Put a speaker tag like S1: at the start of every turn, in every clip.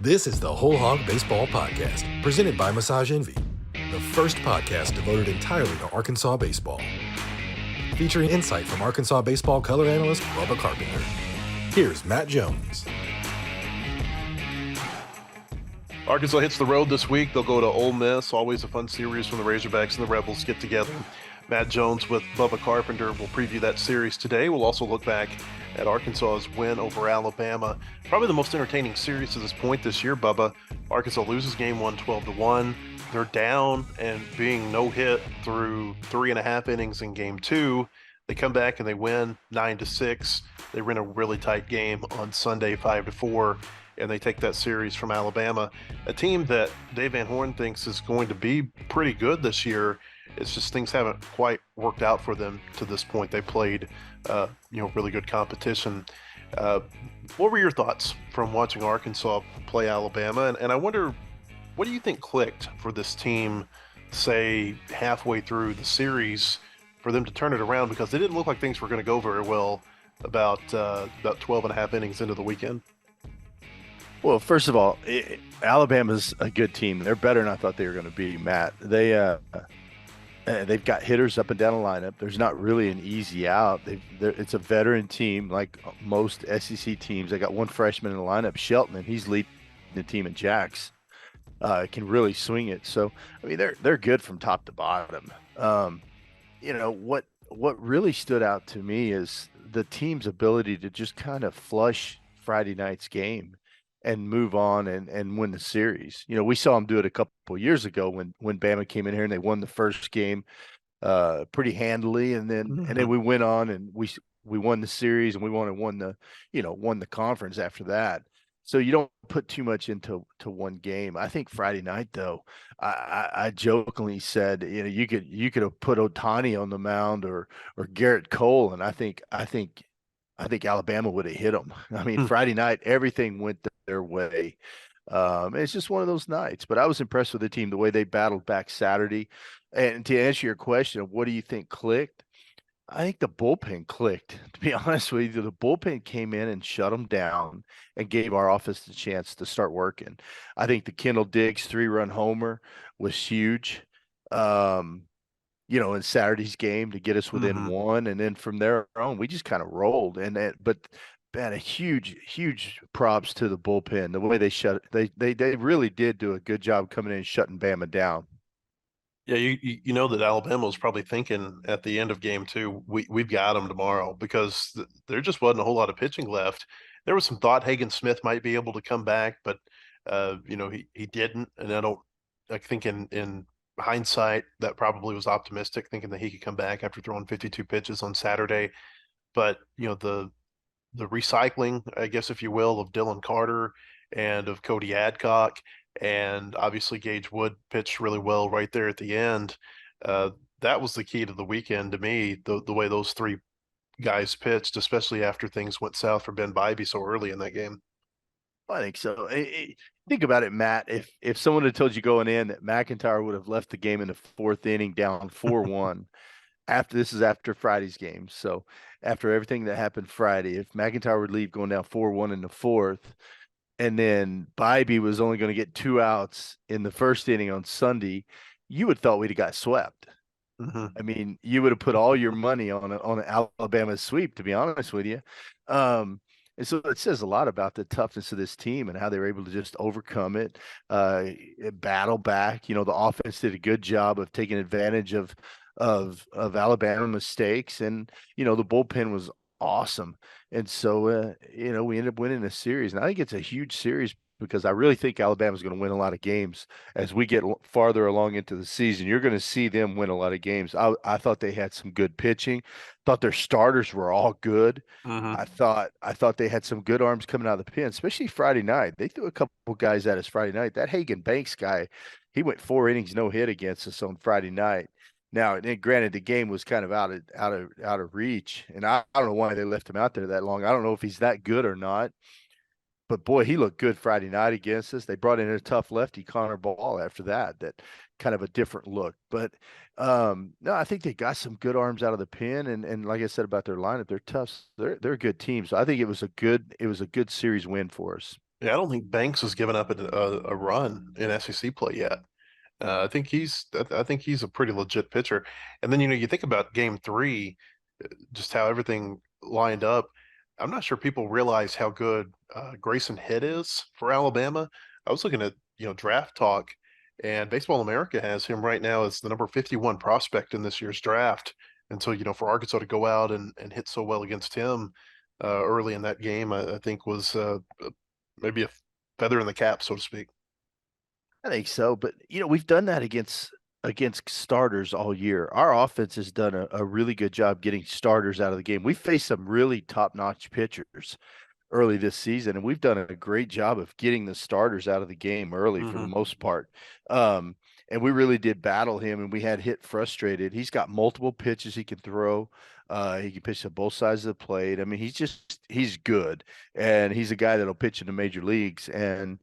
S1: This is the Whole Hog Baseball Podcast, presented by Massage Envy, the first podcast devoted entirely to Arkansas baseball. Featuring insight from Arkansas baseball color analyst Bubba Carpenter. Here's Matt Jones.
S2: Arkansas hits the road this week. They'll go to Ole Miss. Always a fun series when the Razorbacks and the Rebels get together. Matt Jones with Bubba Carpenter will preview that series today. We'll also look back at Arkansas's win over Alabama. Probably the most entertaining series to this point this year, Bubba. Arkansas loses game one 12-1. They're down and being no hit through 3.5 innings in game two. They come back and they win 9-6. They win a really tight game on Sunday 5-4. And they take that series from Alabama, a team that Dave Van Horn thinks is going to be pretty good this year. It's just things haven't quite worked out for them to this point. They played, really good competition. What were your thoughts from watching Arkansas play Alabama? And I wonder, what do you think clicked for this team, say, halfway through the series, for them to turn it around? Because they didn't look like things were going to go very well about 12.5 innings into the weekend.
S3: Well, first of all, Alabama's a good team. They're better than I thought they were going to be, Matt. They've got hitters up and down the lineup. There's not really an easy out. It's a veteran team like most SEC teams. They got one freshman in the lineup, Shelton, and he's leading the team in jacks. Can really swing it. So, I mean, they're good from top to bottom. What really stood out to me is the team's ability to just kind of flush Friday night's game and move on and win the series. We saw them do it a couple of years ago when Bama came in here and they won the first game pretty handily, and then we went on and we won the series, and we won the conference after that. So you don't put too much into one game. I think Friday night, though, I jokingly said, you could have put Ohtani on the mound or Garrett Cole, and I think Alabama would have hit them. I mean, Friday night, everything went their way. It's just one of those nights. But I was impressed with the team, the way they battled back Saturday. And to answer your question of what do you think clicked, I think the bullpen clicked. To be honest with you, the bullpen came in and shut them down and gave our offense the chance to start working. I think the Kendall Diggs 3-run homer was huge. In Saturday's game to get us within one. And then from there on, we just kind of rolled. But man, a huge props to the bullpen. The way they really did do a good job coming in and shutting Bama down.
S2: Yeah, you know that Alabama was probably thinking at the end of game two, we've got them tomorrow, because there just wasn't a whole lot of pitching left. There was some thought Hagen Smith might be able to come back, but he didn't. And I think in hindsight, that probably was optimistic, thinking that he could come back after throwing 52 pitches on Saturday. But the recycling, I guess, if you will, of Dylan Carter and of Cody Adcock, and obviously Gage Wood pitched really well right there at the end. That was the key to the weekend to me, the way those three guys pitched, especially after things went south for Ben Bybee so early in that game.
S3: I think so. Think about it, Matt. If someone had told you going in that McIntyre would have left the game in the fourth inning down 4-1, after Friday's game. So after everything that happened Friday, if McIntyre would leave going down 4-1 in the fourth, and then Bybee was only going to get 2 outs in the first inning on Sunday, you would have thought we'd have got swept. I mean, you would have put all your money on an Alabama sweep, to be honest with you. And so it says a lot about the toughness of this team and how they were able to just overcome it, battle back. The offense did a good job of taking advantage of Alabama mistakes, and the bullpen was awesome. And so we ended up winning the series, and I think it's a huge series because I really think Alabama's going to win a lot of games as we get farther along into the season. You're going to see them win a lot of games. I thought they had some good pitching. Thought their starters were all good. I thought they had some good arms coming out of the pen, especially Friday night. They threw a couple guys at us Friday night. That Hagen Banks guy, he went 4 innings, no hit against us on Friday night. Now, granted, the game was kind of out of reach, and I don't know why they left him out there that long. I don't know if he's that good or not. But boy, he looked good Friday night against us. They brought in a tough lefty, Connor Ball, after that kind of a different look. But no, I think they got some good arms out of the pen, and like I said about their lineup, they're tough. They're a good team. So I think it was a good series win for us.
S2: Yeah, I don't think Banks has given up a run in SEC play yet. I think he's a pretty legit pitcher. And then you think about Game 3, just how everything lined up. I'm not sure people realize how good Grayson Hitt is for Alabama. I was looking at Draft Talk, and Baseball America has him right now as the number 51 prospect in this year's draft. And so for Arkansas to go out and hit so well against him early in that game, I think was maybe a feather in the cap, so to speak.
S3: I think so, but we've done that against starters all year. Our offense has done a really good job getting starters out of the game. We faced some really top-notch pitchers early this season, and we've done a great job of getting the starters out of the game early for the
S2: Hmm.
S3: most part. And we really did battle him, and we had Hitt frustrated. He's got multiple pitches he can throw. He can pitch to both sides of the plate. I mean, he's good, and he's a guy that'll pitch in the major leagues. And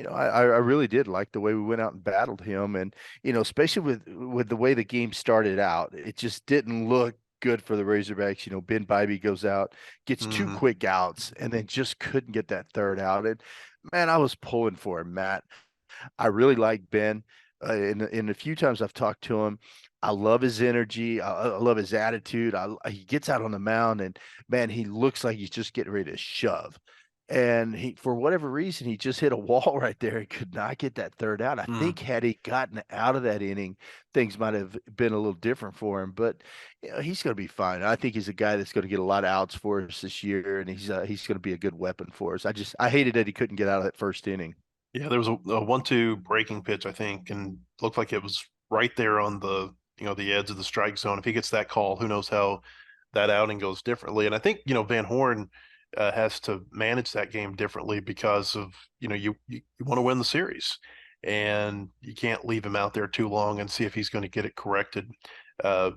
S3: I really did like the way we went out and battled him, and especially with the way the game started out, it just didn't look good for the Razorbacks. Ben Bybee goes out, gets two
S2: Hmm.
S3: quick outs, and then just couldn't get that third out. And man, I was pulling for him, Matt. I really like Ben. In the few times I've talked to him, I love his energy. I love his attitude. He gets out on the mound, and man, he looks like he's just getting ready to shove. And for whatever reason, he just hit a wall right there. He could not get that third out. I
S2: Mm.
S3: think had he gotten out of that inning, things might have been a little different for him. But he's going to be fine. I think he's a guy that's going to get a lot of outs for us this year, and he's going to be a good weapon for us. I hated that he couldn't get out of that first inning.
S2: Yeah, there was a 1-2 breaking pitch, I think, and looked like it was right there on the edge of the strike zone. If he gets that call, who knows how that outing goes differently. And I think, Van Horn has to manage that game differently because of, you want to win the series, and you can't leave him out there too long and see if he's going to get it corrected. I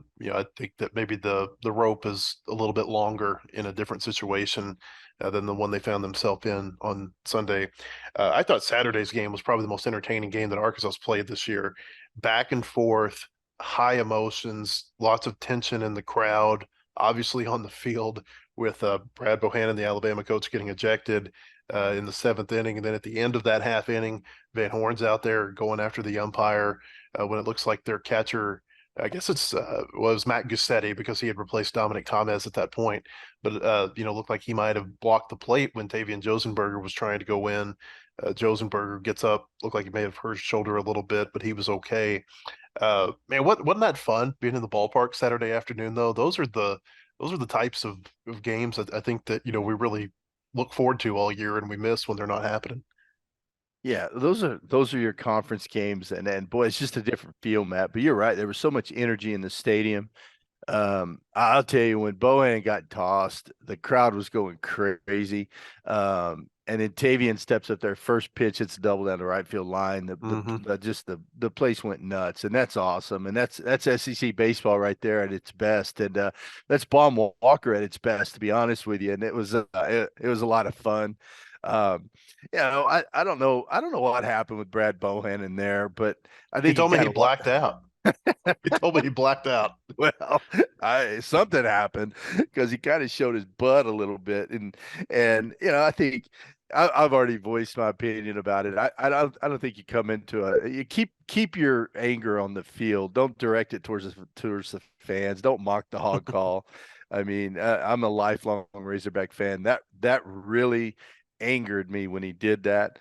S2: think that maybe the rope is a little bit longer in a different situation than the one they found themselves in on Sunday. I thought Saturday's game was probably the most entertaining game that Arkansas's played this year. Back and forth, high emotions, lots of tension in the crowd, obviously on the field with Brad Bohannon, the Alabama coach, getting ejected in the seventh inning. And then at the end of that half inning, Van Horn's out there going after the umpire when it looks like their catcher. I guess was Matt Gussetti because he had replaced Dominic Thomas at that point, but looked like he might have blocked the plate when Tavian Josenberger was trying to go in. Josenberger gets up, looked like he may have hurt his shoulder a little bit, but he was okay. Man, wasn't that fun being in the ballpark Saturday afternoon though? Those are the types of games that I think that we really look forward to all year and we miss when they're not happening.
S3: Yeah, those are your conference games, and boy, it's just a different feel, Matt. But you're right. There was so much energy in the stadium. I'll tell you, when Bohan got tossed, the crowd was going crazy. And then Tavian steps up there, first pitch, it's double down the right field line.
S2: Hmm.
S3: The place went nuts, and that's awesome. And that's SEC baseball right there at its best. And that's Baum Walker at its best, to be honest with you. And it was a lot of fun. Um, I don't know what happened with Brad Bohan in there, but I
S2: He
S3: think he
S2: told me he
S3: kind of
S2: blacked out. He told me he blacked out.
S3: well, something happened because he kind of showed his butt a little bit, and I think I've already voiced my opinion about it. I don't think you come into you keep your anger on the field. Don't direct it towards the fans. Don't mock the hog call. I mean, I'm a lifelong Razorback fan. That really angered me when he did that.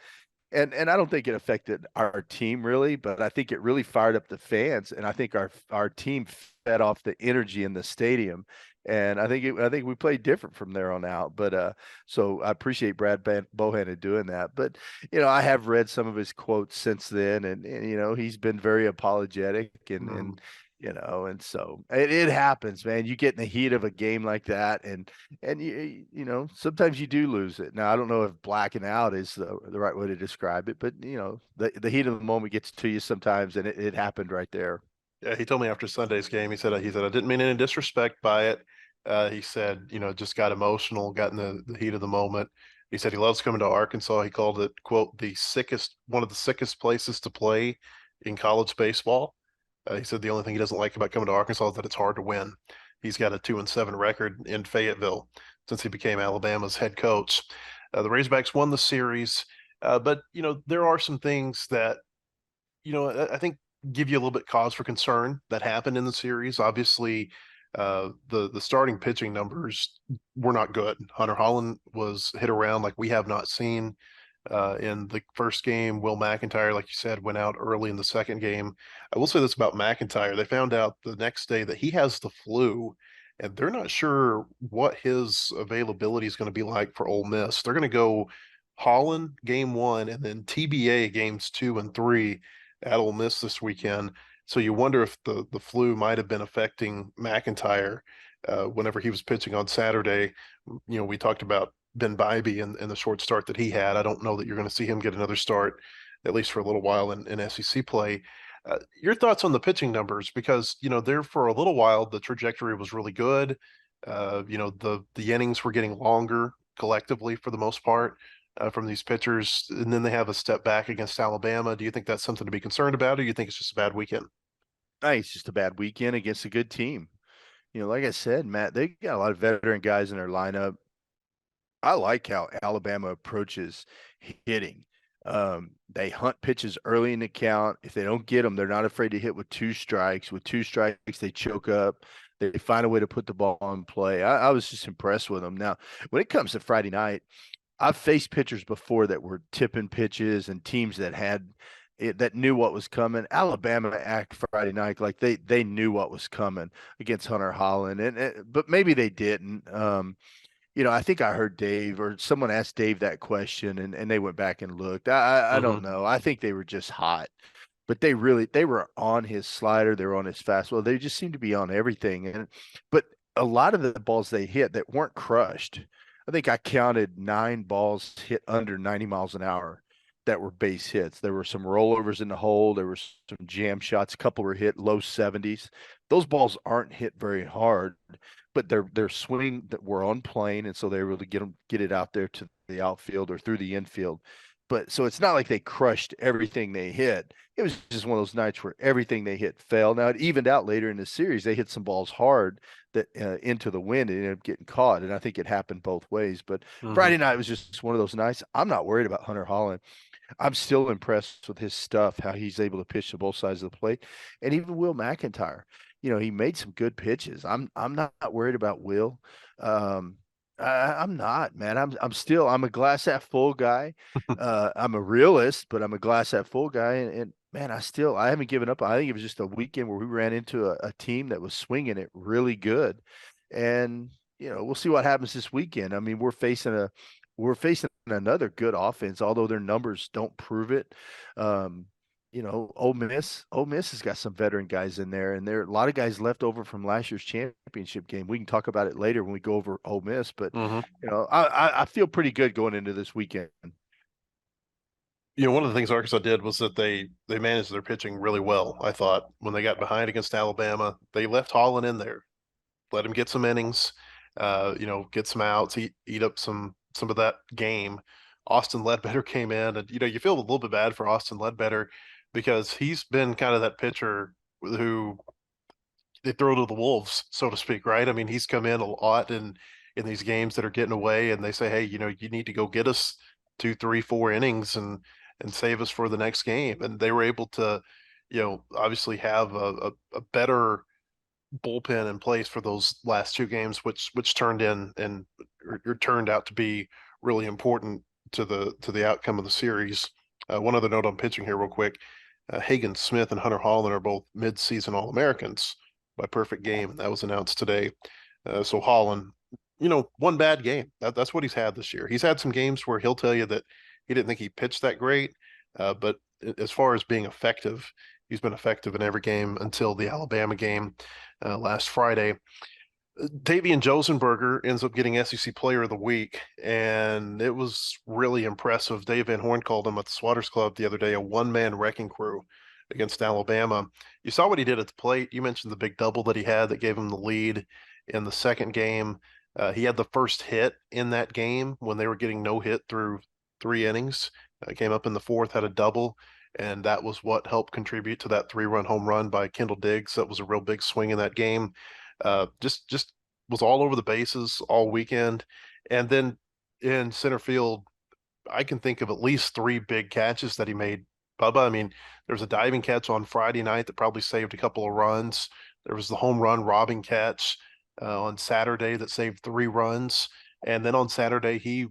S3: And I don't think it affected our team really, but I think it really fired up the fans, and I think our team fed off the energy in the stadium, and I think we played different from there on out. But so I appreciate Bohannon doing that. But I have read some of his quotes since then, and he's been very apologetic,
S2: Mm.
S3: and so it happens, man. You get in the heat of a game like that, and sometimes you do lose it. Now I don't know if blacking out is the right way to describe it, but the heat of the moment gets to you sometimes, and it happened right there.
S2: Yeah, he told me after Sunday's game, he said I didn't mean any disrespect by it. He said, just got emotional, got in the heat of the moment. He said he loves coming to Arkansas. He called it, quote, one of the sickest places to play in college baseball. He said the only thing he doesn't like about coming to Arkansas is that it's hard to win. He's got a 2-7 record in Fayetteville since he became Alabama's head coach. The Razorbacks won the series. But there are some things that I think give you a little bit cause for concern that happened in the series. Obviously, the starting pitching numbers were not good. Hunter Hollan was hit around like we have not seen in the first game. Will McIntyre, like you said, went out early in the second game. I will say this about McIntyre. They found out the next day that he has the flu, and they're not sure what his availability is going to be like for Ole Miss. They're going to go Holland game 1 and then TBA games 2 and 3 at Ole Miss this weekend. So you wonder if the flu might have been affecting McIntyre whenever he was pitching on Saturday. We talked about Ben Bybee and the short start that he had. I don't know that you're going to see him get another start, at least for a little while in SEC play. Your thoughts on the pitching numbers, because there for a little while the trajectory was really good. The innings were getting longer collectively for the most part from these pitchers, and then they have a step back against Alabama. Do you think that's something to be concerned about, or do you think it's just a bad weekend?
S3: I think it's just a bad weekend against a good team. Like I said, Matt, they got a lot of veteran guys in their lineup. I like how Alabama approaches hitting. They hunt pitches early in the count. If they don't get them, they're not afraid to hit with 2 strikes. With 2 strikes, they choke up. They find a way to put the ball in play. I was just impressed with them. Now, when it comes to Friday night, I've faced pitchers before that were tipping pitches and teams that had that knew what was coming. Alabama act Friday night like they knew what was coming against Hunter Hollan, but maybe they didn't. I think I heard Dave or someone asked Dave that question, and they went back and looked. I don't know. I think they were just hot, but they were on his slider. They were on his fastball. They just seemed to be on everything. But a lot of the balls they hit that weren't crushed. I think I counted 9 balls hit under 90 miles an hour that were base hits. There were some rollovers in the hole. There were some jam shots. A couple were hit low 70s. Those balls aren't hit very hard, but their swing that were on plane, and so they were able to get it out there to the outfield or through the infield. But so it's not like they crushed everything they hit. It was just one of those nights where everything they hit fell. Now it evened out later in the series. They hit some balls hard that into the wind and ended up getting caught. And I think it happened both ways. But Friday night was just one of those nights. I'm not worried about Hunter Hollan. I'm still impressed with his stuff, how he's able to pitch to both sides of the plate, and even Will McIntyre. He made some good pitches. I'm not worried about Will. I'm not, man. I'm a glass half full guy. I'm a realist, but I'm a glass half full guy. And man, I haven't given up. I think it was just a weekend where we ran into a team that was swinging it really good. And, we'll see what happens this weekend. I mean, we're facing another good offense, although their numbers don't prove it. Ole Miss has got some veteran guys in there, and there are a lot of guys left over from last year's championship game. We can talk about it later when we go over Ole Miss, but I feel pretty good going into this weekend.
S2: One of the things Arkansas did was that they managed their pitching really well. I thought when they got behind against Alabama, they left Hollan in there, let him get some innings, get some outs, eat up some of that game. Austin Ledbetter came in, and you feel a little bit bad for Austin Ledbetter because he's been kind of that pitcher who they throw to the wolves, so to speak, right? I mean, he's come in a lot in these games that are getting away, and they say, hey, you need to go get us 2, 3, 4 innings and save us for the next game. And they were able to, obviously have a better bullpen in place for those last 2 games, which turned in and turned out to be really important to the outcome of the series. One other note on pitching here, real quick: Hagen Smith and Hunter Hollan are both mid-season All-Americans by perfect game. That was announced today. So Hollan, one bad game. That's what he's had this year. He's had some games where he'll tell you that he didn't think he pitched that great, but as far as being effective, he's been effective in every game until the Alabama game last Friday. Davian Josenberger ends up getting SEC Player of the Week, and it was really impressive. Dave Van Horn called him at the Swatters Club the other day a one-man wrecking crew against Alabama. You saw what he did at the plate. You mentioned the big double that he had that gave him the lead in the second game. He had the first hit in that game when they were getting no hit through 3 innings. Came up in the 4th, had a double, and that was what helped contribute to that 3-run home run by Kendall Diggs. That was a real big swing in that game. Just was all over the bases all weekend. And then in center field, I can think of at least three big catches that he made. Bubba, I mean, there was a diving catch on Friday night that probably saved a couple of runs. There was the home run robbing catch on Saturday that saved 3 runs. And then on Saturday, he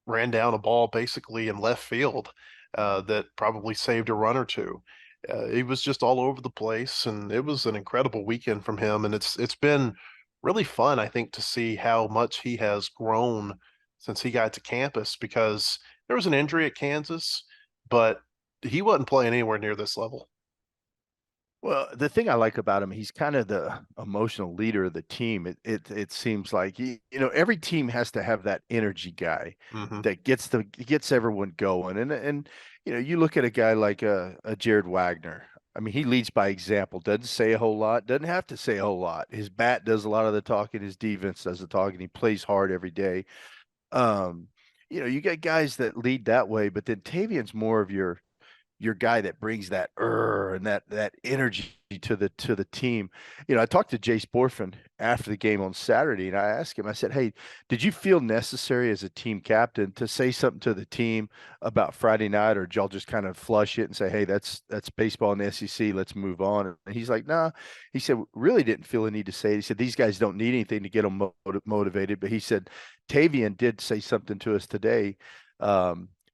S2: ran down a ball basically in left field that probably saved a run or two. He was just all over the place, and it was an incredible weekend from him. And it's been really fun, I think, to see how much he has grown since he got to campus because there was an injury at Kansas, but he wasn't playing anywhere near this level.
S3: Well, the thing I like about him, he's kind of the emotional leader of the team. It seems like every team has to have that energy guy
S2: Hmm.
S3: that gets everyone going. And you look at a guy like a Jared Wagner. I mean, he leads by example. Doesn't say a whole lot. Doesn't have to say a whole lot. His bat does a lot of the talking. His defense does the talking. He plays hard every day. Um, you got guys that lead that way, but then Tavian's more of your guy that brings that and that energy to the team. I talked to Jace Borfin after the game on Saturday, and I asked him. I said, "Hey, did you feel necessary as a team captain to say something to the team about Friday night, or did y'all just kind of flush it and say, 'Hey, that's baseball in the SEC. Let's move on'?" And he's like, "Nah." He said, "Really didn't feel a need to say it." He said, "These guys don't need anything to get them motivated." But he said, "Tavian did say something to us today."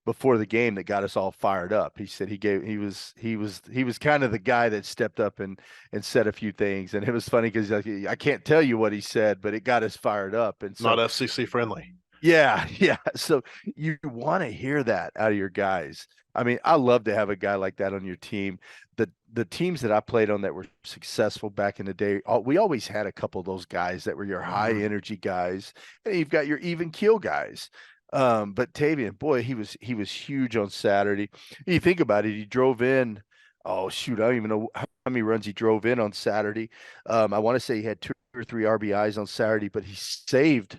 S3: Before the game that got us all fired up. He said he was kind of the guy that stepped up and said a few things. And it was funny because like, I can't tell you what he said, but it got us fired up. And so
S2: Not FCC friendly.
S3: yeah, yeah. So you want to hear that out of your guys. I mean, I love to have a guy like that on your team. The teams that I played on that were successful back in the day, we always had a couple of those guys that were your high
S2: Mhm.
S3: energy guys, and you've got your even keel guys. But Tavian, boy, he was huge on Saturday. You think about it, he drove in. Oh shoot, I don't even know how many runs he drove in on Saturday. I want to say he had 2 or 3 RBIs on Saturday, but he saved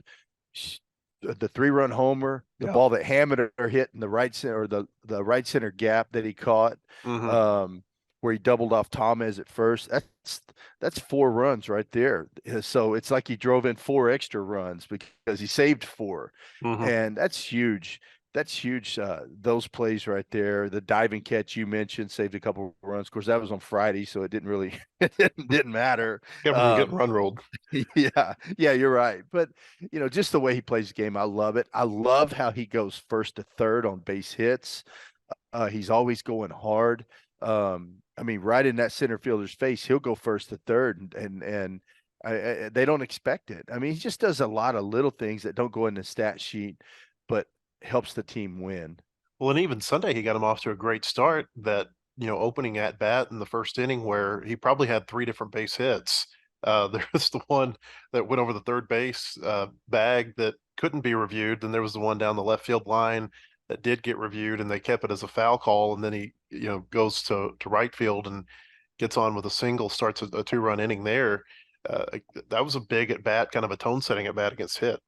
S3: the 3-run homer, the
S2: Yeah.
S3: ball that Hammond hit in the right center or the right center gap that he caught,
S2: Hmm.
S3: um, where he doubled off Thomas at first. That's 4 runs right there. So it's like he drove in 4 extra runs because he saved 4,
S2: Hmm.
S3: and that's huge. That's huge. Those plays right there. The diving catch you mentioned saved a couple of runs. Of course, that was on Friday, so it didn't really it didn't matter.
S2: Kept him from getting run rolled.
S3: Yeah, yeah, you're right. But just the way he plays the game, I love it. I love how he goes first to third on base hits. He's always going hard. I mean, right in that center fielder's face, he'll go first to third, and they don't expect it. I mean, he just does a lot of little things that don't go in the stat sheet, but helps the team win.
S2: Well, and even Sunday, he got him off to a great start. That opening at bat in the first inning, where he probably had 3 different base hits. There was the one that went over the third base bag that couldn't be reviewed. Then there was the one down the left field line that did get reviewed, and they kept it as a foul call. And then he, goes to right field and gets on with a single, starts a 2-run inning there. That was a big at bat, kind of a tone setting at bat against hit.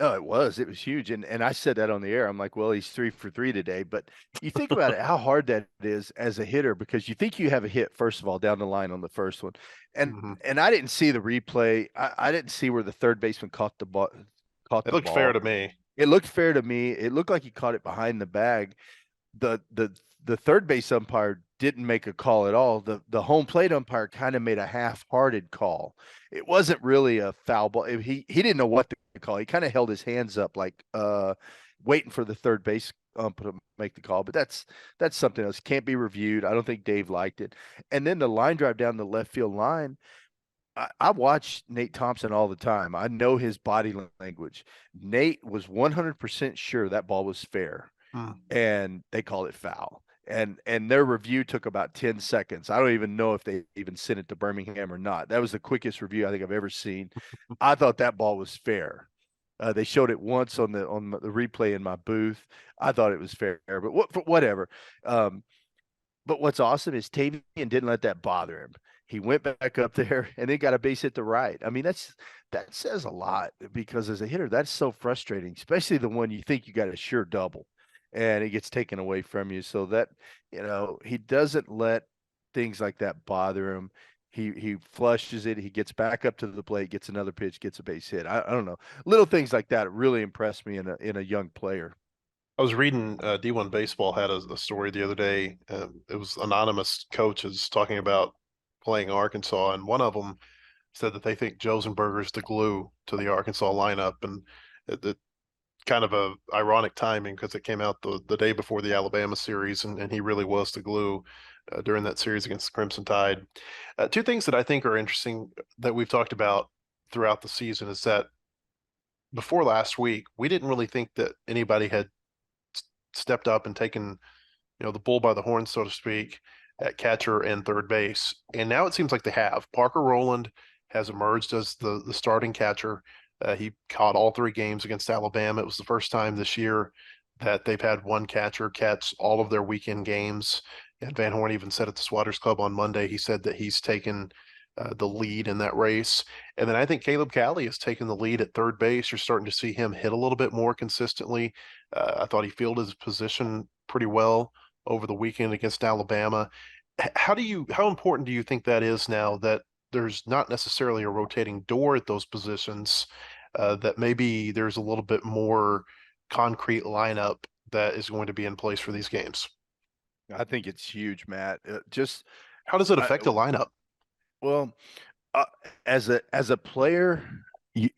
S3: Oh, it was. It was huge. And I said that on the air. I'm like, well, he's 3 for 3 today. But you think about it, how hard that is as a hitter, because you think you have a hit, first of all, down the line on the first one. And
S2: Hmm.
S3: and I didn't see the replay. I didn't see where the third baseman caught the ball
S2: It looked fair to me.
S3: It looked fair to me. It looked like he caught it behind the bag. The third base umpire didn't make a call at all. The home plate umpire kind of made a half-hearted call. It wasn't really a foul ball. He didn't know what to call. He kind of held his hands up like waiting for the third base ump to make the call. But that's something else. Can't be reviewed. I don't think Dave liked it. And then the line drive down the left field line. I watch Nate Thompson all the time. I know his body language. Nate was 100% sure that ball was fair,
S2: Mm.
S3: and they called it foul. And their review took about 10 seconds. I don't even know if they even sent it to Birmingham or not. That was the quickest review I think I've ever seen. I thought that ball was fair. They showed it once on the replay in my booth. I thought it was fair, but whatever. But what's awesome is Tavian didn't let that bother him. He went back up there and then got a base hit to right. I mean, that says a lot, because as a hitter, that's so frustrating, especially the one you think you got a sure double and it gets taken away from you. So that, he doesn't let things like that bother him. He flushes it. He gets back up to the plate, gets another pitch, gets a base hit. I don't know. Little things like that really impressed me in a young player.
S2: I was reading D1 Baseball had a story the other day. It was anonymous coaches talking about playing Arkansas, and one of them said that they think Josenberger is the glue to the Arkansas lineup, and it kind of a ironic timing because it came out the day before the Alabama series, and he really was the glue during that series against the Crimson Tide. Two things that I think are interesting that we've talked about throughout the season is that before last week, we didn't really think that anybody had stepped up and taken, the bull by the horn, so to speak, at catcher and third base. And now it seems like they have. Parker Rowland has emerged as the starting catcher. He caught all three games against Alabama. It was the first time this year that they've had one catcher catch all of their weekend games. And Van Horn even said at the Swatters Club on Monday, he said that he's taken the lead in that race. And then I think Caleb Cali has taken the lead at third base. You're starting to see him hit a little bit more consistently. I thought he fielded his position pretty well over the weekend against Alabama. How important do you think that is now that there's not necessarily a rotating door at those positions, that maybe there's a little bit more concrete lineup that is going to be in place for these games?
S3: I think it's huge, Matt. Just
S2: How does it
S3: I,
S2: affect the lineup?
S3: well, uh, as a player, you,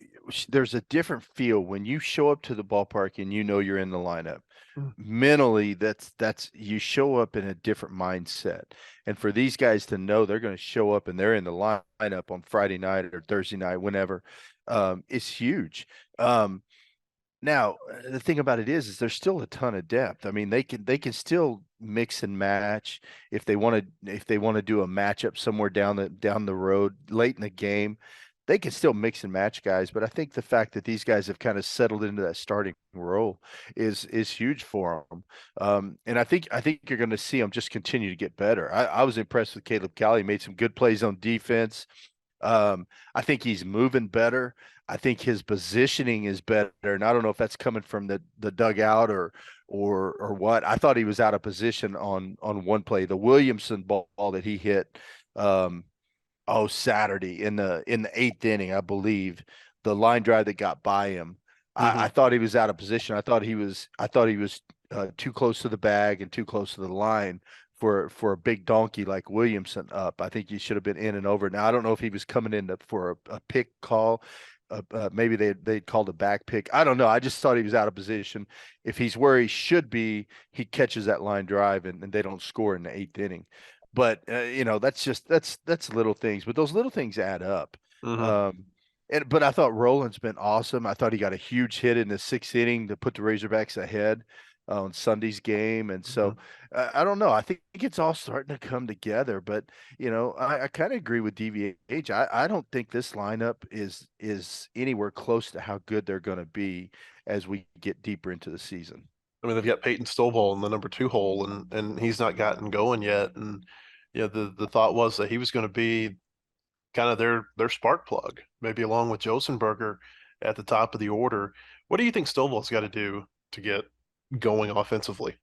S3: there's a different feel when you show up to the ballpark and you know you're in the lineup.
S2: Mm.
S3: Mentally, that's you show up in a different mindset. And for these guys to know they're going to show up and they're in the lineup on Friday night or Thursday night, whenever, it's huge. Now, the thing about it is there's still a ton of depth. I mean, they can still mix and match if they want to do a matchup somewhere down the road late in the game. They can still mix and match guys, but I think the fact that these guys have kind of settled into that starting role is huge for them. And I think you're going to see them just continue to get better. I was impressed with Caleb Cali. Made some good plays on defense. I think he's moving better. I think his positioning is better, and I don't know if that's coming from the dugout or what. I thought he was out of position on one play, the Williamson ball that he hit. Saturday in the eighth inning, I believe, the line drive that got by him. I thought he was out of position. I thought he was too close to the bag and too close to the line for a big donkey like Williamson up. I think he should have been in and over. Now I don't know if he was coming in for a pick call. Maybe they called a back pick. I don't know. I just thought he was out of position. If he's where he should be, he catches that line drive and they don't score in the eighth inning. But that's little things. But those little things add up.
S2: Mm-hmm.
S3: But I thought Roland's been awesome. I thought he got a huge hit in the sixth inning to put the Razorbacks ahead on Sunday's game. And so I don't know. I think it's all starting to come together. But I kind of agree with DVH. I don't think this lineup is anywhere close to how good they're going to be as we get deeper into the season.
S2: I mean, they've got Peyton Stovall in the number two hole, and he's not gotten going yet. And the thought was that he was going to be kind of their spark plug, maybe along with Josenberger at the top of the order. What do you think Stovall's got to do to get going offensively?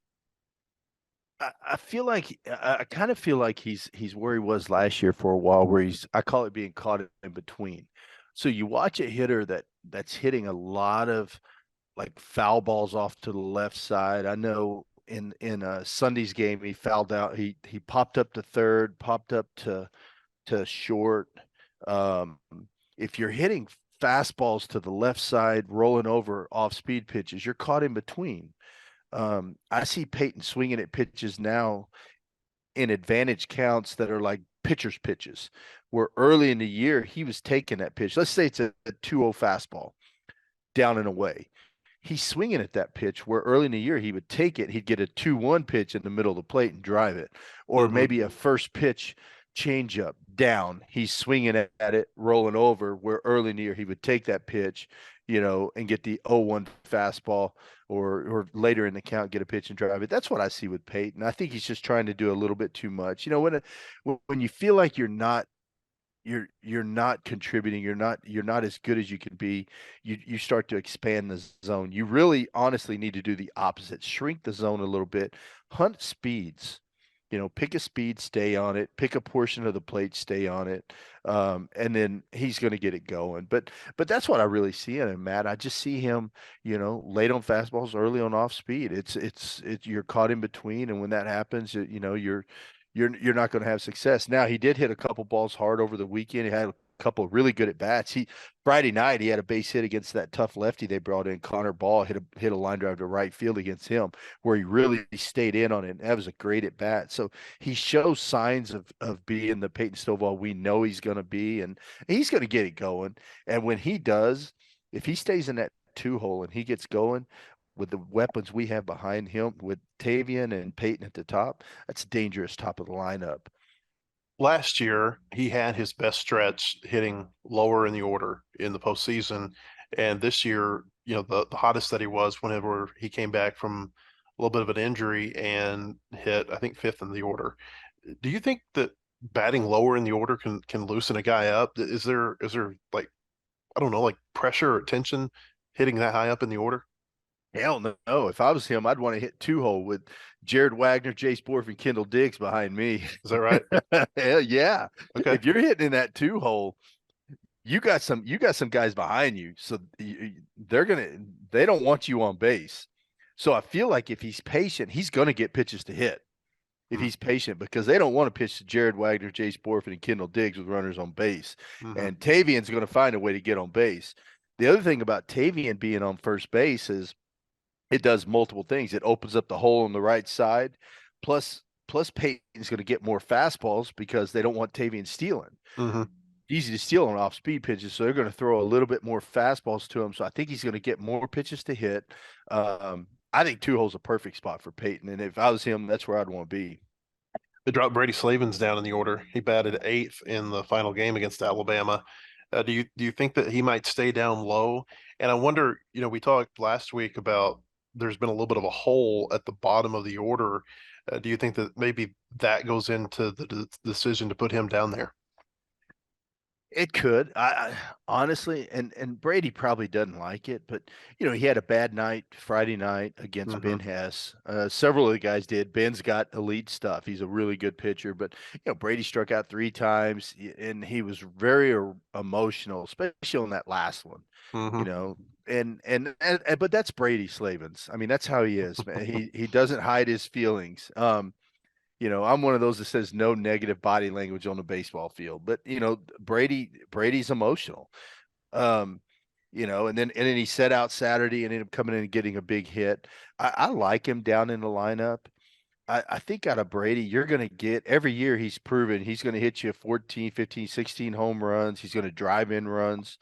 S3: I feel like I kind of feel like he's where he was last year for a while, where I call it being caught in between. So you watch a hitter that's hitting a lot of like foul balls off to the left side. I know in Sunday's game he fouled out. He popped up to third, popped up to short. Um, if you're hitting fastballs to the left side, rolling over off speed pitches, you're caught in between. I see Peyton swinging at pitches now in advantage counts that are like pitcher's pitches, where early in the year he was taking that pitch. Let's say it's a 2-0 fastball down and away. He's swinging at that pitch where early in the year he would take it. He'd get a 2-1 pitch in the middle of the plate and drive it, or maybe a first pitch changeup down. He's swinging at it, rolling over, where early in the year he would take that pitch, and get the 0-1 fastball, or later in the count get a pitch and drive it. That's what I see with Peyton. I think he's just trying to do a little bit too much. When you feel like you're not contributing, you're not as good as you can be, you start to expand the zone. You really honestly need to do the opposite. Shrink the zone a little bit, hunt speeds. pick a speed, stay on it, pick a portion of the plate, stay on it. And then he's going to get it going. But that's what I really see in him, Matt. I just see him, late on fastballs, early on off speed. It's you're caught in between, and when that happens, you're not going to have success. Now, he did hit a couple balls hard over the weekend. He had a couple of really good at bats. Friday night he had a base hit against that tough lefty they brought in, Connor Ball, hit a line drive to right field against him, where he really stayed in on it. That was a great at bat. So he shows signs of being the Peyton Stovall we know he's going to be, and he's going to get it going. And when he does, if he stays in that two hole and he gets going with the weapons we have behind him, with Tavian and Peyton at the top, that's a dangerous top of the lineup.
S2: Last year, he had his best stretch hitting lower in the order in the postseason. And this year, the hottest that he was whenever he came back from a little bit of an injury and hit, I think, fifth in the order. Do you think that batting lower in the order can loosen a guy up? Is there like, I don't know, like pressure or tension hitting that high up in the order?
S3: Hell no. If I was him, I'd want to hit two hole with Jared Wagner, Jace Borf, and Kendall Diggs behind me.
S2: Is that right?
S3: Hell yeah.
S2: Okay.
S3: If you're hitting in that two hole, you got some guys behind you. So they don't want you on base. So I feel like if he's patient, he's going to get pitches to hit. If he's patient, because they don't want to pitch to Jared Wagner, Jace Borf, and Kendall Diggs with runners on base.
S2: Mm-hmm.
S3: And Tavian's going to find a way to get on base. The other thing about Tavian being on first base is it does multiple things. It opens up the hole on the right side. Plus Peyton's going to get more fastballs because they don't want Tavian stealing.
S2: Mm-hmm.
S3: Easy to steal on off speed pitches, so they're going to throw a little bit more fastballs to him. So I think he's going to get more pitches to hit. I think two hole's a perfect spot for Peyton, and if I was him, that's where I'd want to be.
S2: They dropped Brady Slavens down in the order. He batted eighth in the final game against Alabama. Do you think that he might stay down low? And I wonder, we talked last week about there's been a little bit of a hole at the bottom of the order. Do you think that maybe that goes into the decision to put him down there?
S3: It could. I honestly, and Brady probably doesn't like it, but he had a bad night Friday night against Ben Hess. Several of the guys did. Ben's got elite stuff. He's a really good pitcher, but Brady struck out 3 times, and he was very emotional, especially on that last one. And but that's Brady Slavens. I mean, that's how he is, man. He doesn't hide his feelings. I'm one of those that says no negative body language on the baseball field, but Brady's emotional. And then he set out Saturday and ended up coming in and getting a big hit. I like him down in the lineup. I think out of Brady, you're going to get every year. He's proven he's going to hit you 14, 15, 16 home runs. He's going to drive in runs,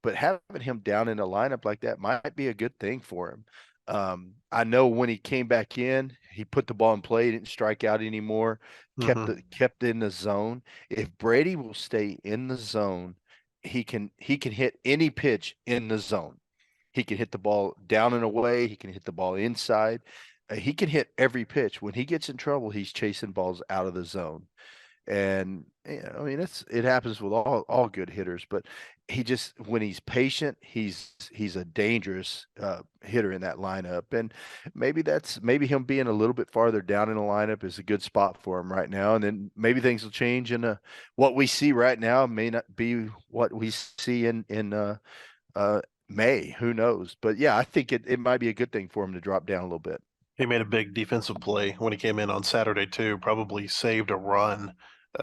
S3: but having him down in the lineup like that might be a good thing for him. I know when he came back in, he put the ball in play, didn't strike out anymore, kept in the zone. If Brady will stay in the zone, he can hit any pitch in the zone. He can hit the ball down and away. He can hit the ball inside. He can hit every pitch. When he gets in trouble, he's chasing balls out of the zone. And I mean, it happens with all good hitters, but when he's patient, he's a dangerous hitter in that lineup. And maybe him being a little bit farther down in the lineup is a good spot for him right now. And then maybe things will change, and what we see right now may not be what we see in May. Who knows? But yeah, I think it might be a good thing for him to drop down a little bit.
S2: He made a big defensive play when he came in on Saturday too. Probably saved a run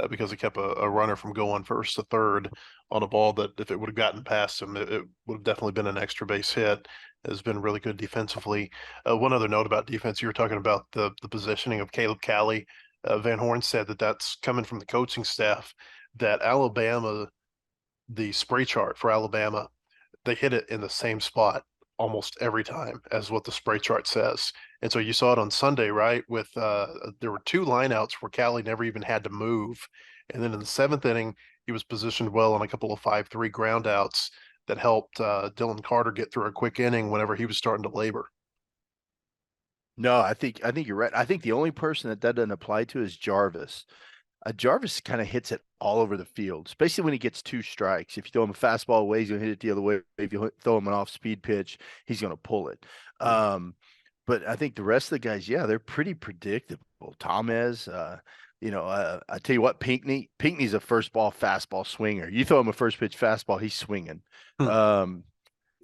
S2: because it kept a runner from going first to third on a ball that if it would have gotten past him, it would have definitely been an extra base hit. Has been really good defensively. One other note about defense, you were talking about the positioning of Caleb Cali. Van Horn said that's coming from the coaching staff, that Alabama, the spray chart for Alabama, they hit it in the same spot almost every time as what the spray chart says. And so you saw it on Sunday, right? With there were 2 lineouts where Cali never even had to move. And then in the 7th inning, he was positioned well on a couple of 5-3 ground outs that helped Dylan Carter get through a quick inning whenever he was starting to labor.
S3: No, I think you're right. I think the only person that doesn't apply to is Jarvis. Jarvis kind of hits it all over the field, especially when he gets 2 strikes. If you throw him a fastball away, he's going to hit it the other way. If you throw him an off-speed pitch, he's going to pull it. but I think the rest of the guys, yeah, they're pretty predictable. Thomas, I tell you what, Pinckney's a first ball fastball swinger. You throw him a first pitch fastball, he's swinging.
S2: Hmm.
S3: Um,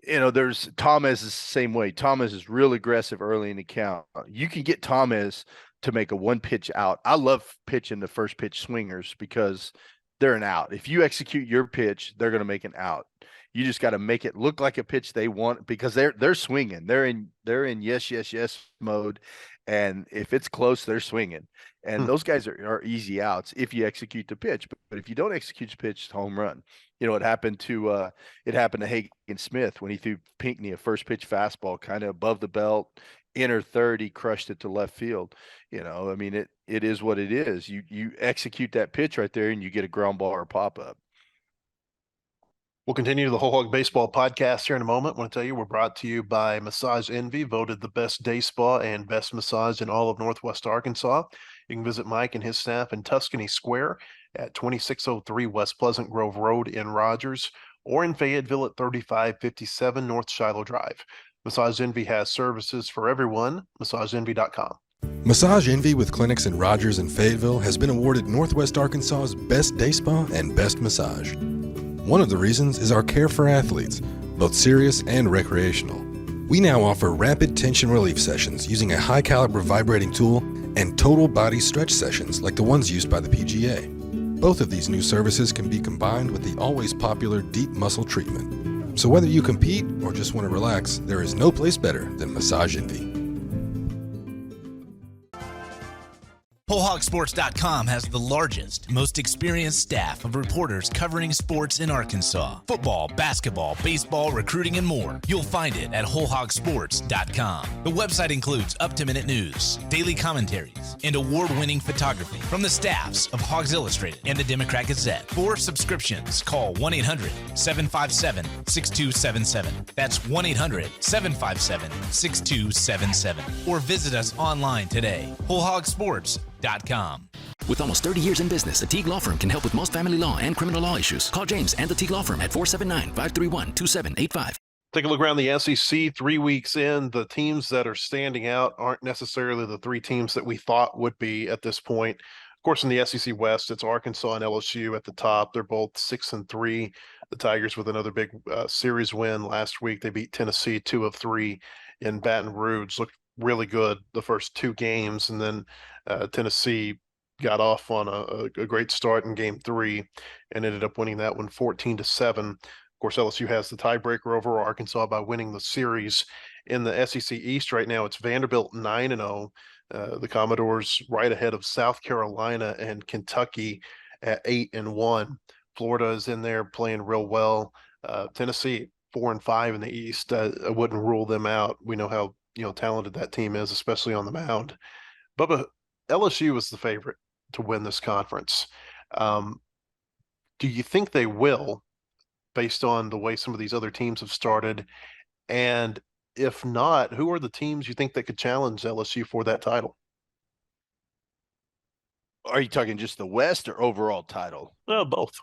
S3: there's Thomas is the same way. Thomas is real aggressive early in the count. You can get Thomas to make a one pitch out. I love pitching the first pitch swingers because they're an out. If you execute your pitch, they're going to make an out. You just got to make it look like a pitch they want because they're swinging. They're in yes mode, and if it's close, they're swinging. And
S2: Hmm.
S3: those guys are easy outs if you execute the pitch. But if you don't execute the pitch, it's home run. It happened to Hagen Smith when he threw Pinckney a first pitch fastball kind of above the belt, inner third. He crushed it to left field. I mean, it is what it is. You execute that pitch right there and you get a ground ball or pop up.
S2: We'll continue the Whole Hog Baseball podcast here in a moment. I want to tell you we're brought to you by Massage Envy, voted the best day spa and best massage in all of Northwest Arkansas. You can visit Mike and his staff in Tuscany Square at 2603 West Pleasant Grove Road in Rogers, or in Fayetteville at 3557 North Shiloh Drive. Massage Envy has services for everyone. MassageEnvy.com.
S1: Massage Envy with clinics in Rogers and Fayetteville has been awarded Northwest Arkansas's Best Day Spa and Best Massage. One of the reasons is our care for athletes, both serious and recreational. We now offer rapid tension relief sessions using a high caliber vibrating tool and total body stretch sessions like the ones used by the PGA. Both of these new services can be combined with the always popular deep muscle treatment. So whether you compete or just want to relax, there is no place better than Massage Envy.
S4: WholeHogSports.com has the largest, most experienced staff of reporters covering sports in Arkansas. Football, basketball, baseball, recruiting, and more. You'll find it at WholeHogSports.com. The website includes up-to-minute news, daily commentaries, and award-winning photography from the staffs of Hogs Illustrated and the Democrat Gazette. For subscriptions, call 1-800-757-6277. That's 1-800-757-6277. Or visit us online today. WholeHogSports.com.
S5: With almost 30 years in business, the Teague Law Firm can help with most family law and criminal law issues. Call James and the Teague Law Firm at 479-531-2785.
S2: Take a look around the SEC 3 weeks in. The teams that are standing out aren't necessarily the three teams that we thought would be at this point. Of course, in the SEC West, it's Arkansas and LSU at the top. They're both 6-3. The Tigers with another big series win last week. They beat Tennessee 2 of 3 in Baton Rouge. Looked really good the first two games, and then Tennessee got off on a great start in game 3 and ended up winning that one 14-7. Of course, LSU has the tiebreaker over Arkansas by winning the series. In the SEC East right now, it's Vanderbilt 9-0. The Commodores right ahead of South Carolina and Kentucky at 8-1. Florida is in there playing real well. Tennessee 4-5 in the East. I wouldn't rule them out. We know how talented that team is, especially on the mound. Bubba, LSU is the favorite to win this conference. Do you think they will, based on the way some of these other teams have started? And if not, who are the teams you think that could challenge LSU for that title?
S3: Are you talking just the West or overall title?
S2: Both.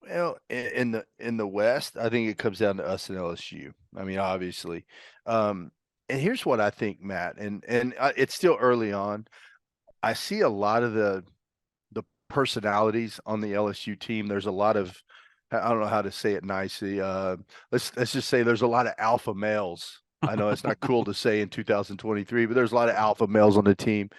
S3: Well, in the West, I think it comes down to us and LSU. I mean, obviously. And here's what I think, Matt, and it's still early on. I see a lot of the personalities on the LSU team. There's a lot of, I don't know how to say it nicely. Let's just say there's a lot of alpha males. I know it's not cool to say in 2023, but there's a lot of alpha males on the team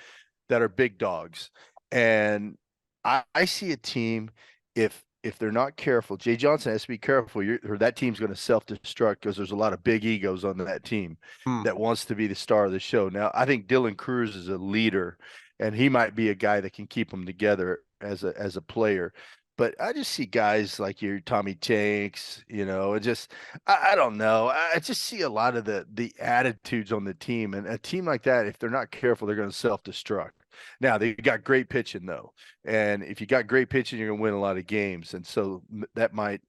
S3: that are big dogs. And I see a team, if they're not careful, Jay Johnson has to be careful. That team's going to self-destruct because there's a lot of big egos on that team that wants to be the star of the show. Now, I think Dylan Cruz is a leader, and he might be a guy that can keep them together as a player. But I just see guys like your Tommy Tanks, I don't know. I just see a lot of the attitudes on the team, and a team like that, if they're not careful, they're going to self-destruct. Now, they got great pitching though, and if you got great pitching, you're gonna win a lot of games, and so that might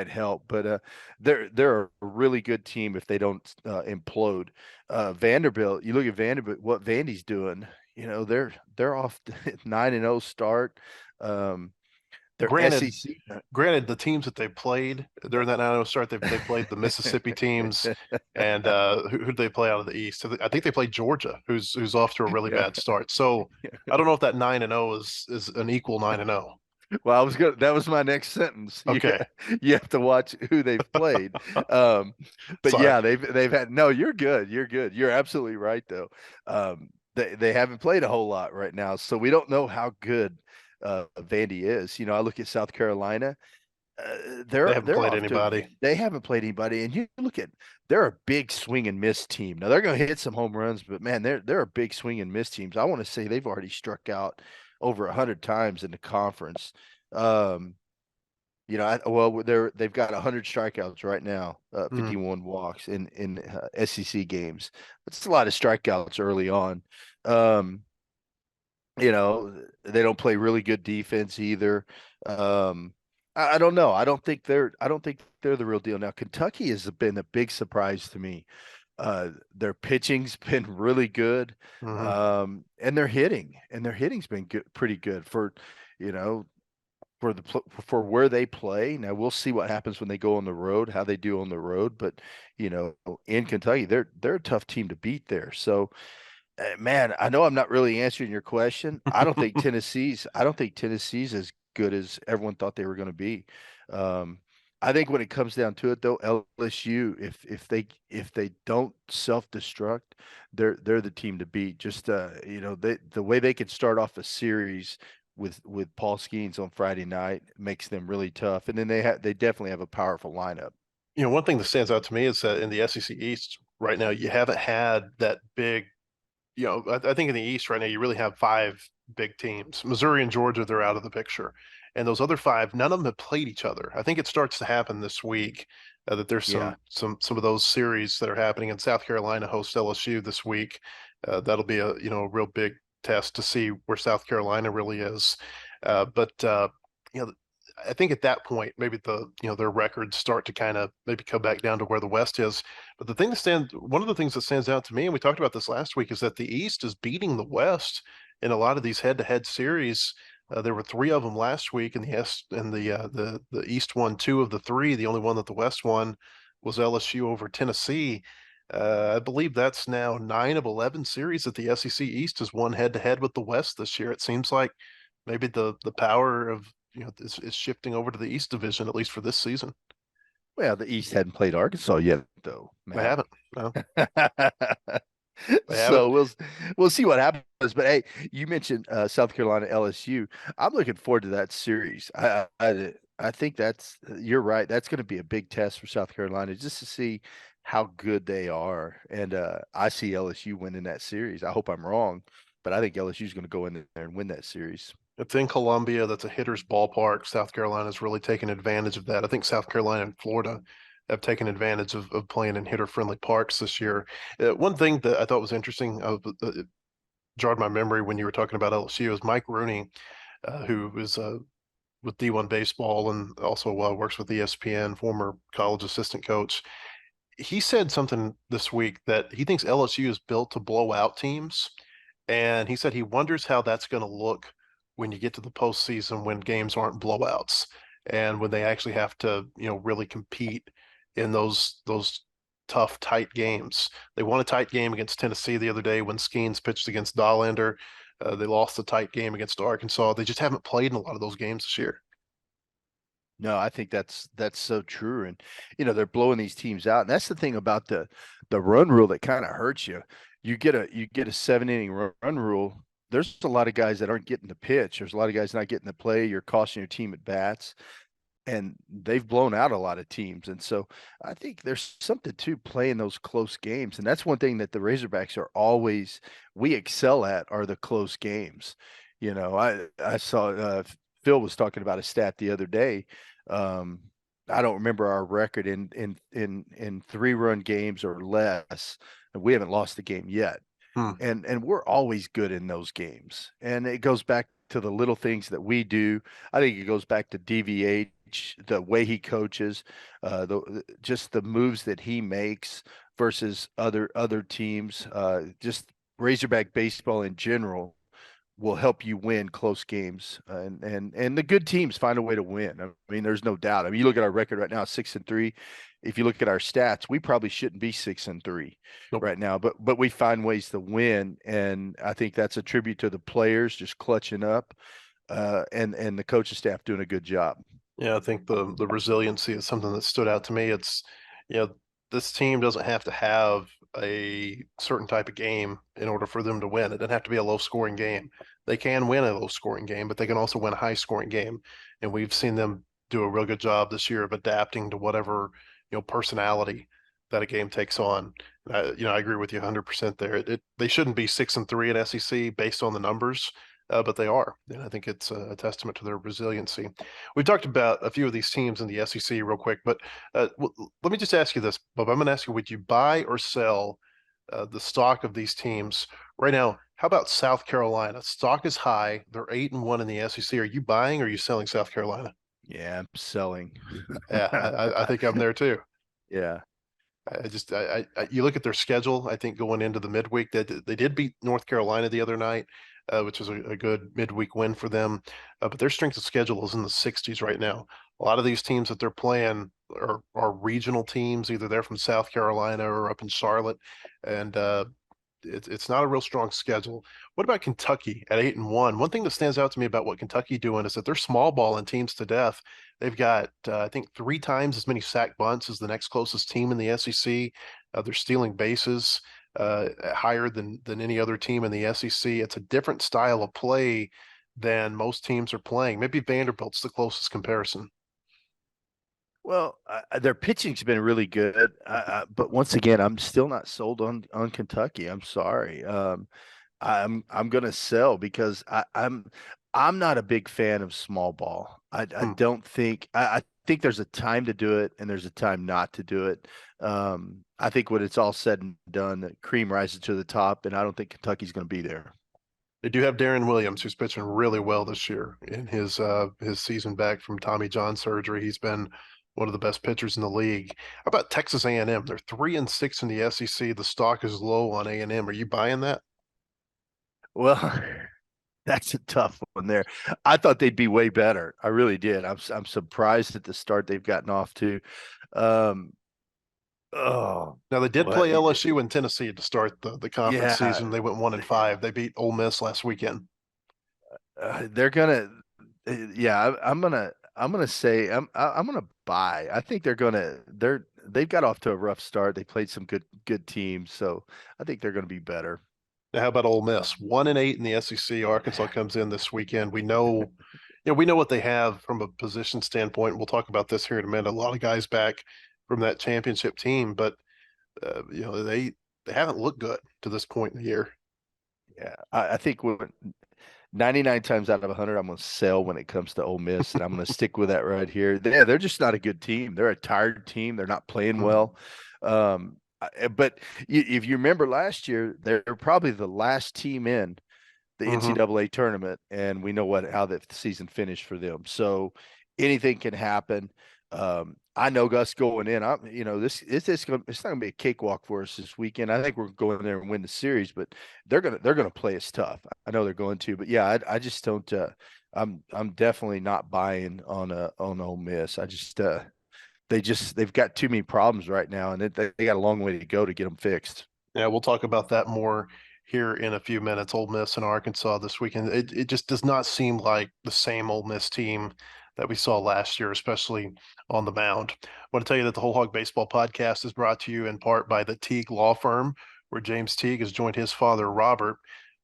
S3: help. But they're a really good team if they don't implode. Vanderbilt, you look at Vanderbilt, what Vandy's doing. They're off 9-0 start. They're
S2: Granted,
S3: SEC.
S2: granted, the teams that they played during that 9-0 start, they played the Mississippi teams, and who did they play out of the East? I think they played Georgia, who's off to a really
S3: Yeah.
S2: bad start. So I don't know if that 9-0 is an equal 9-0.
S3: Well, that was my next sentence.
S2: Okay.
S3: You have to watch who they've played. But
S2: Sorry.
S3: yeah, they've had, no, you're good. You're good. You're absolutely right though. They haven't played a whole lot right now, so we don't know how good Vandy is. I look at South Carolina.
S2: They haven't played
S3: off
S2: anybody.
S3: They haven't played anybody, and you look at, they're a big swing and miss team. Now they're going to hit some home runs, but man, they're a big swing and miss teams. I want to say they've already struck out over 100 times in the conference. They've got 100 strikeouts right now, 51 walks in SEC games. That's a lot of strikeouts early on. They don't play really good defense either. I don't know. I don't think they're the real deal. Now, Kentucky has been a big surprise to me. Their pitching's been really good. And their hitting's been good, pretty good for where they play. Now we'll see what happens when they go on the road, how they do on the road. But in Kentucky, they're a tough team to beat there. So, man, I know I'm not really answering your question. I don't think Tennessee's as good as everyone thought they were going to be. I think when it comes down to it, though, LSU, if they don't self-destruct, they're the team to beat. Just the way they could start off a series with Paul Skeens on Friday night makes them really tough, and then they definitely have a powerful lineup.
S2: One thing that stands out to me is that in the SEC East right now, you haven't had that big. I think in the East right now, you really have 5 big teams. Missouri and Georgia, they're out of the picture. And those other 5, none of them have played each other. I think it starts to happen this week that there's some of those series that are happening. And South Carolina hosts LSU this week. That'll be a real big test to see where South Carolina really is. I think at that point, maybe their records start to kind of maybe come back down to where the West is. But one of the things that stands out to me, and we talked about this last week, is that the East is beating the West in a lot of these head-to-head series. There were 3 of them last week, and the East won 2 of the 3. The only one that the West won was LSU over Tennessee. I believe that's now 9 of 11 series that the SEC East has won head-to-head with the West this year. It seems like maybe the power of is shifting over to the East Division, at least for this season.
S3: Well, the East hadn't played Arkansas yet, though.
S2: They haven't. No.
S3: So we'll see what happens. But hey, you mentioned South Carolina LSU. I'm looking forward to that series. I think you're right. That's going to be a big test for South Carolina just to see how good they are. And I see LSU winning that series. I hope I'm wrong, but I think LSU is going to go in there and win that series.
S2: It's in Columbia. That's a hitter's ballpark. South Carolina's really taken advantage of that. I think South Carolina and Florida have taken advantage of playing in hitter-friendly parks this year. One thing that I thought was interesting, it jarred my memory when you were talking about LSU, is Mike Rooney, who is with D1 Baseball and also works with ESPN, former college assistant coach. He said something this week that he thinks LSU is built to blow out teams, and he said he wonders how that's going to look when you get to the postseason, when games aren't blowouts and when they actually have to, really compete in those tough, tight games. They won a tight game against Tennessee the other day when Skeens pitched against Dollander. They lost a tight game against Arkansas. They just haven't played in a lot of those games this year.
S3: No, I think that's so true. And, they're blowing these teams out. And that's the thing about the run rule that kind of hurts you. You get a 7-inning run rule. There's a lot of guys that aren't getting the pitch. There's a lot of guys not getting the play. You're costing your team at bats, and they've blown out a lot of teams. And so I think there's something to playing those close games. And that's one thing that the Razorbacks we excel at, are the close games. I saw Phil was talking about a stat the other day. I don't remember our record in 3-run games or less. We haven't lost the game yet. And we're always good in those games. And it goes back to the little things that we do. I think it goes back to DVH, the way he coaches, just the moves that he makes versus other teams, just Razorback baseball in general. will help you win close games, and the good teams find a way to win. I mean, there's no doubt. I mean, you look at our record right now, 6-3. If you look at our stats, we probably shouldn't be 6-3 right now, but we find ways to win, and I think that's a tribute to the players just clutching up, and the coaching staff doing a good job.
S2: Yeah, I think the resiliency is something that stood out to me. It's, this team doesn't have to have a certain type of game in order for them to win. It doesn't have to be a low scoring game. They can win a low scoring game, but they can also win a high scoring game. And we've seen them do a real good job this year of adapting to whatever, personality that a game takes on. I agree with you 100% there. They shouldn't be 6-3 in SEC based on the numbers. But they are, and I think it's a testament to their resiliency. We talked about a few of these teams in the SEC real quick, but let me just ask you this, Bob. I'm going to ask you, would you buy or sell the stock of these teams right now? How about South Carolina? Stock is high. They're 8-1 in the SEC. Are you buying or are you selling South Carolina?
S3: Yeah, I'm selling.
S2: Yeah, I think I'm there too.
S3: Yeah.
S2: You look at their schedule, I think going into the midweek, they did beat North Carolina the other night, which was a good midweek win for them. But their strength of schedule is in the 60s right now. A lot of these teams that they're playing are regional teams. Either they're from South Carolina or up in Charlotte. And it's not a real strong schedule. What about Kentucky at 8-1? One thing that stands out to me about what Kentucky doing is that they're small balling teams to death. They've got, I think, 3 times as many sack bunts as the next closest team in the SEC. They're stealing bases higher than any other team in the SEC. It's a different style of play than most teams are playing. Maybe Vanderbilt's the closest comparison.
S3: Well, their pitching's been really good, but once again, I'm still not sold on Kentucky. I'm sorry. I'm going to sell because I'm not a big fan of small ball. I don't think I think there's a time to do it and there's a time not to do it. I think when it's all said and done, the cream rises to the top, and I don't think Kentucky's going to be there.
S2: They do have Darren Williams, who's pitching really well this year in his season back from Tommy John surgery. He's been one of the best pitchers in the league. How about Texas A&M? They're 3-6 in the SEC. The stock is low on A&M. Are you buying that?
S3: Well, that's a tough one there. I thought they'd be way better. I really did. I'm surprised at the start they've gotten off to.
S2: Now they did play LSU and Tennessee to start the conference season. They went 1-5. They beat Ole Miss last weekend.
S3: They're gonna, I'm gonna say I'm gonna buy. I think they've got off to a rough start. They played some good teams, so I think they're gonna be better.
S2: Now, how about Ole Miss? 1-8 in the SEC. Arkansas comes in this weekend. We know, we know what they have from a position standpoint. We'll talk about this here in a minute. A lot of guys back from that championship team, but they haven't looked good to this point in the year.
S3: Yeah, I think 99 times out of 100, I'm going to sell when it comes to Ole Miss, and I'm going to stick with that right here. They're just not a good team. They're a tired team. They're not playing well. But if you remember last year, they're probably the last team in the NCAA tournament, and we know how the season finished for them. So anything can happen. I know Gus going in. It's not gonna be a cakewalk for us this weekend. I think we're going there and win the series, but they're gonna play us tough. I know they're going to, but yeah, I just don't. I'm definitely not buying on Ole Miss. They've got too many problems right now, and they got a long way to go to get them fixed.
S2: Yeah, we'll talk about that more here in a few minutes. Ole Miss and Arkansas this weekend. It just does not seem like the same Ole Miss team that we saw last year, especially on the mound. I want to tell you that the Whole Hog Baseball Podcast is brought to you in part by the Teague Law Firm, where James Teague has joined his father, Robert.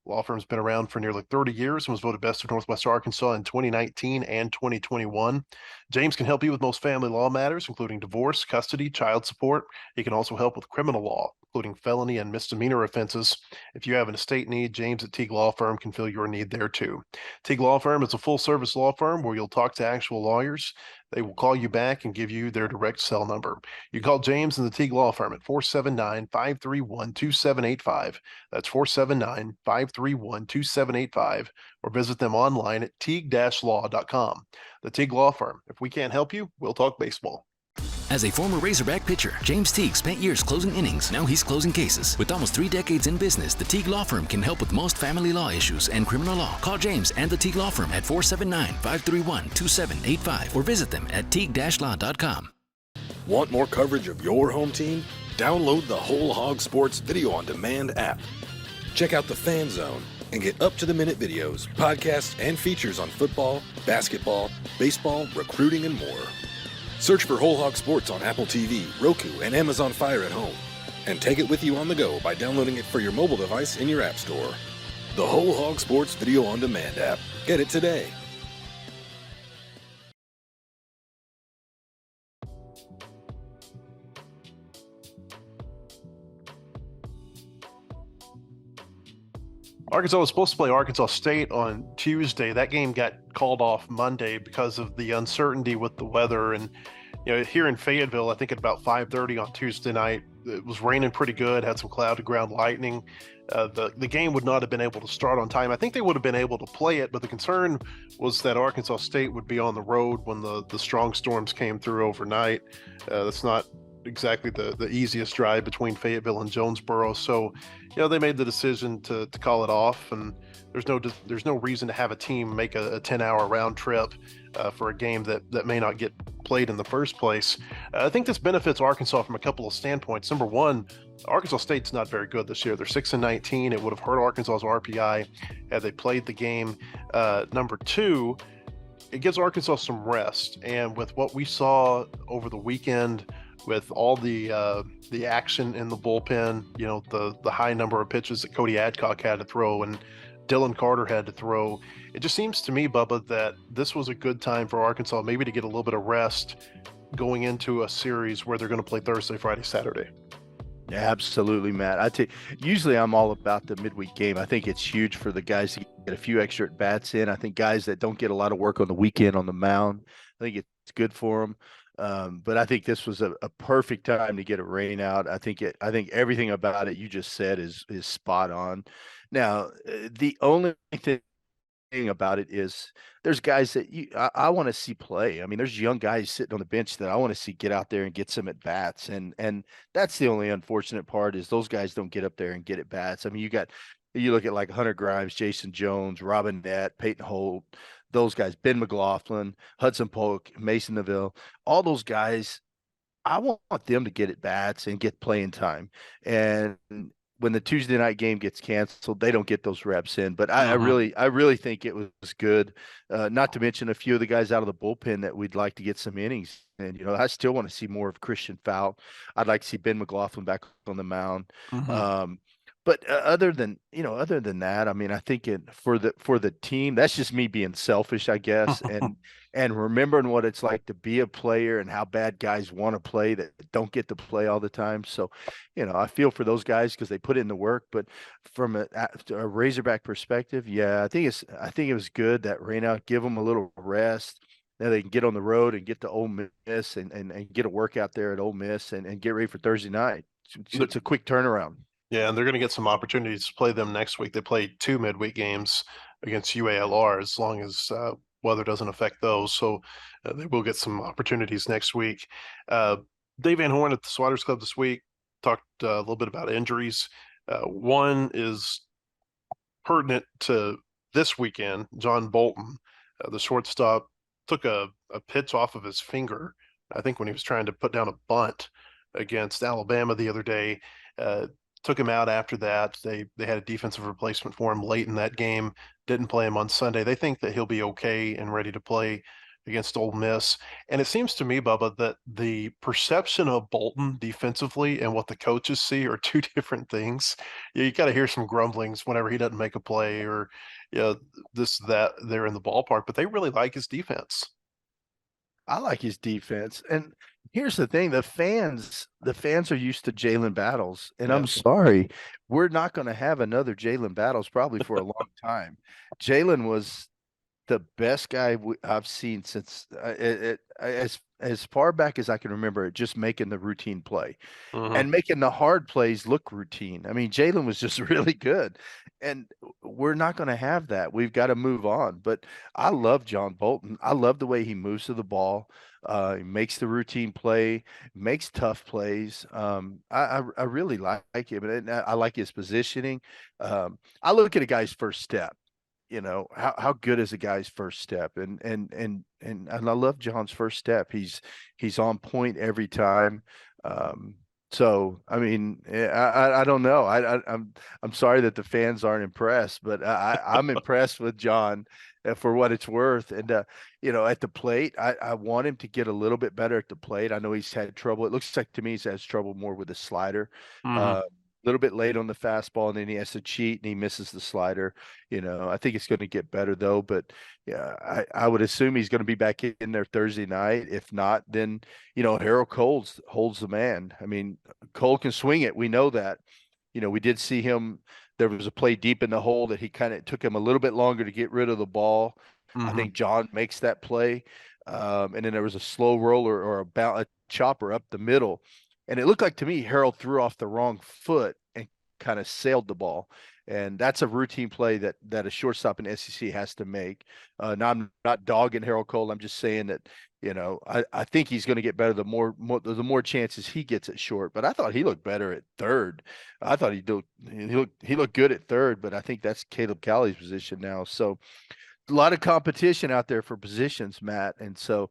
S2: Law firm's been around for nearly 30 years and was voted best of Northwest Arkansas in 2019 and 2021. James can help you with most family law matters, including divorce, custody, child support. He can also help with criminal law, including felony and misdemeanor offenses. If you have an estate need, James at Teague Law Firm can fill your need there too. Teague Law Firm is a full-service law firm where you'll talk to actual lawyers. They will call you back and give you their direct cell number. You call James and the Teague Law Firm at 479-531-2785. That's 479-531-2785, or visit them online at teague-law.com. The Teague Law Firm. If we can't help you, we'll talk baseball.
S5: As a former Razorback pitcher, James Teague spent years closing innings. Now he's closing cases. With almost 3 decades in business, the Teague Law Firm can help with most family law issues and criminal law. Call James and the Teague Law Firm at 479-531-2785 or visit them at teague-law.com.
S1: Want more coverage of your home team? Download the Whole Hog Sports Video on Demand app. Check out the Fan Zone and get up-to-the-minute videos, podcasts, and features on football, basketball, baseball, recruiting, and more. Search for Whole Hog Sports on Apple TV, Roku, and Amazon Fire at home. And take it with you on the go by downloading it for your mobile device in your app store. The Whole Hog Sports Video on Demand app. Get it today.
S2: Arkansas was supposed to play Arkansas State on Tuesday. That game got called off Monday because of the uncertainty with the weather. And here in Fayetteville, I think at about 5:30 on Tuesday night, it was raining pretty good, had some cloud to ground lightning. The game would not have been able to start on time. I think they would have been able to play it, but the concern was that Arkansas State would be on the road when the strong storms came through overnight. That's not exactly the easiest drive between Fayetteville and Jonesboro. So, they made the decision to call it off, and there's no reason to have a team make a 10-hour round trip for a game that may not get played in the first place. I think this benefits Arkansas from a couple of standpoints. Number one, Arkansas State's not very good this year. They're 6-19. It would have hurt Arkansas's RPI had they played the game. Number two, it gives Arkansas some rest. And with what we saw over the weekend, with all the action in the bullpen, the high number of pitches that Cody Adcock had to throw and Dylan Carter had to throw, it just seems to me, Bubba, that this was a good time for Arkansas maybe to get a little bit of rest going into a series where they're going to play Thursday, Friday, Saturday.
S3: Yeah, absolutely, Matt. I tell you, usually I'm all about the midweek game. I think it's huge for the guys to get a few extra at bats in. I think guys that don't get a lot of work on the weekend on the mound, I think it's good for them. But I think this was a perfect time to get a rain out. I think everything about it you just said is spot on. Now, the only thing about it is there's guys that I want to see play. I mean, there's young guys sitting on the bench that I want to see get out there and get some at bats, and that's the only unfortunate part is those guys don't get up there and get at bats. I mean, you look at like Hunter Grimes, Jason Jones, Robin Nett, Peyton Holt, those guys, Ben McLaughlin, Hudson Polk, Mason Neville, all those guys, I want them to get at bats and get playing time. And when the Tuesday night game gets canceled, they don't get those reps in. But I really think it was good. Not to mention a few of the guys out of the bullpen that we'd like to get some innings. And I still want to see more of Christian Fowl. I'd like to see Ben McLaughlin back on the mound. But other than that, I mean, I think for the team, that's just me being selfish, I guess, and remembering what it's like to be a player and how bad guys want to play that don't get to play all the time. So, I feel for those guys because they put in the work. But from a Razorback perspective, yeah, I think it was good that rain out, give them a little rest. Now they can get on the road and get to Ole Miss and get a workout there at Ole Miss and get ready for Thursday night. It's a quick turnaround.
S2: Yeah, and they're going to get some opportunities to play them next week. They play 2 midweek games against UALR as long as weather doesn't affect those. So they will get some opportunities next week. Dave Van Horn at the Swatters Club this week talked a little bit about injuries. One is pertinent to this weekend. John Bolton, the shortstop, took a pitch off of his finger, I think when he was trying to put down a bunt against Alabama the other day. Took him out after that. They had a defensive replacement for him late in that game, didn't play him on Sunday. They think that he'll be okay and ready to play against Ole Miss. And it seems to me, Bubba, that the perception of Bolton defensively and what the coaches see are 2 different things. You got to hear some grumblings whenever he doesn't make a play or this, that, they're in the ballpark, but they really like his defense.
S3: I like his defense. And here's the thing, the fans are used to Jalen Battles, and I'm sorry, we're not going to have another Jalen Battles probably for a long time. Jalen was the best guy I've seen since as far back as I can remember, just making the routine play
S2: Mhm.
S3: and making the hard plays look routine. I mean, Jalen was just really good, and we're not going to have that. We've got to move on. But I love John Bolton. I love the way he moves to the ball. He makes the routine play, makes tough plays. I really like him, and I like his positioning. I look at a guy's first step. How good is a guy's first step, and I love John's first step. He's on point every time. So I mean, I don't know. I'm sorry that the fans aren't impressed, but I'm impressed with John for what it's worth. And at the plate, I want him to get a little bit better at the plate. I know he's had trouble. It looks like to me he's had trouble more with the slider.
S2: Mhm.
S3: A little bit late on the fastball, and then he has to cheat and he misses the slider. I think it's going to get better though. But yeah, I would assume he's going to be back in there Thursday night. If not, then Harold Cole holds the man. I mean, Cole can swing it. We know that. We did see him. There was a play deep in the hole that he kind of took him a little bit longer to get rid of the ball. I
S2: Mhm.
S3: think John makes that play. And then there was a slow roller or a chopper up the middle. And it looked like to me Harold threw off the wrong foot and kind of sailed the ball. And that's a routine play that a shortstop in SEC has to make. Now I'm not dogging Harold Cole. I'm just saying that I think he's going to get better the more chances he gets at short. But I thought he looked better at third. I thought he looked good at third. But I think that's Caleb Callie's position now. So a lot of competition out there for positions, Matt, and so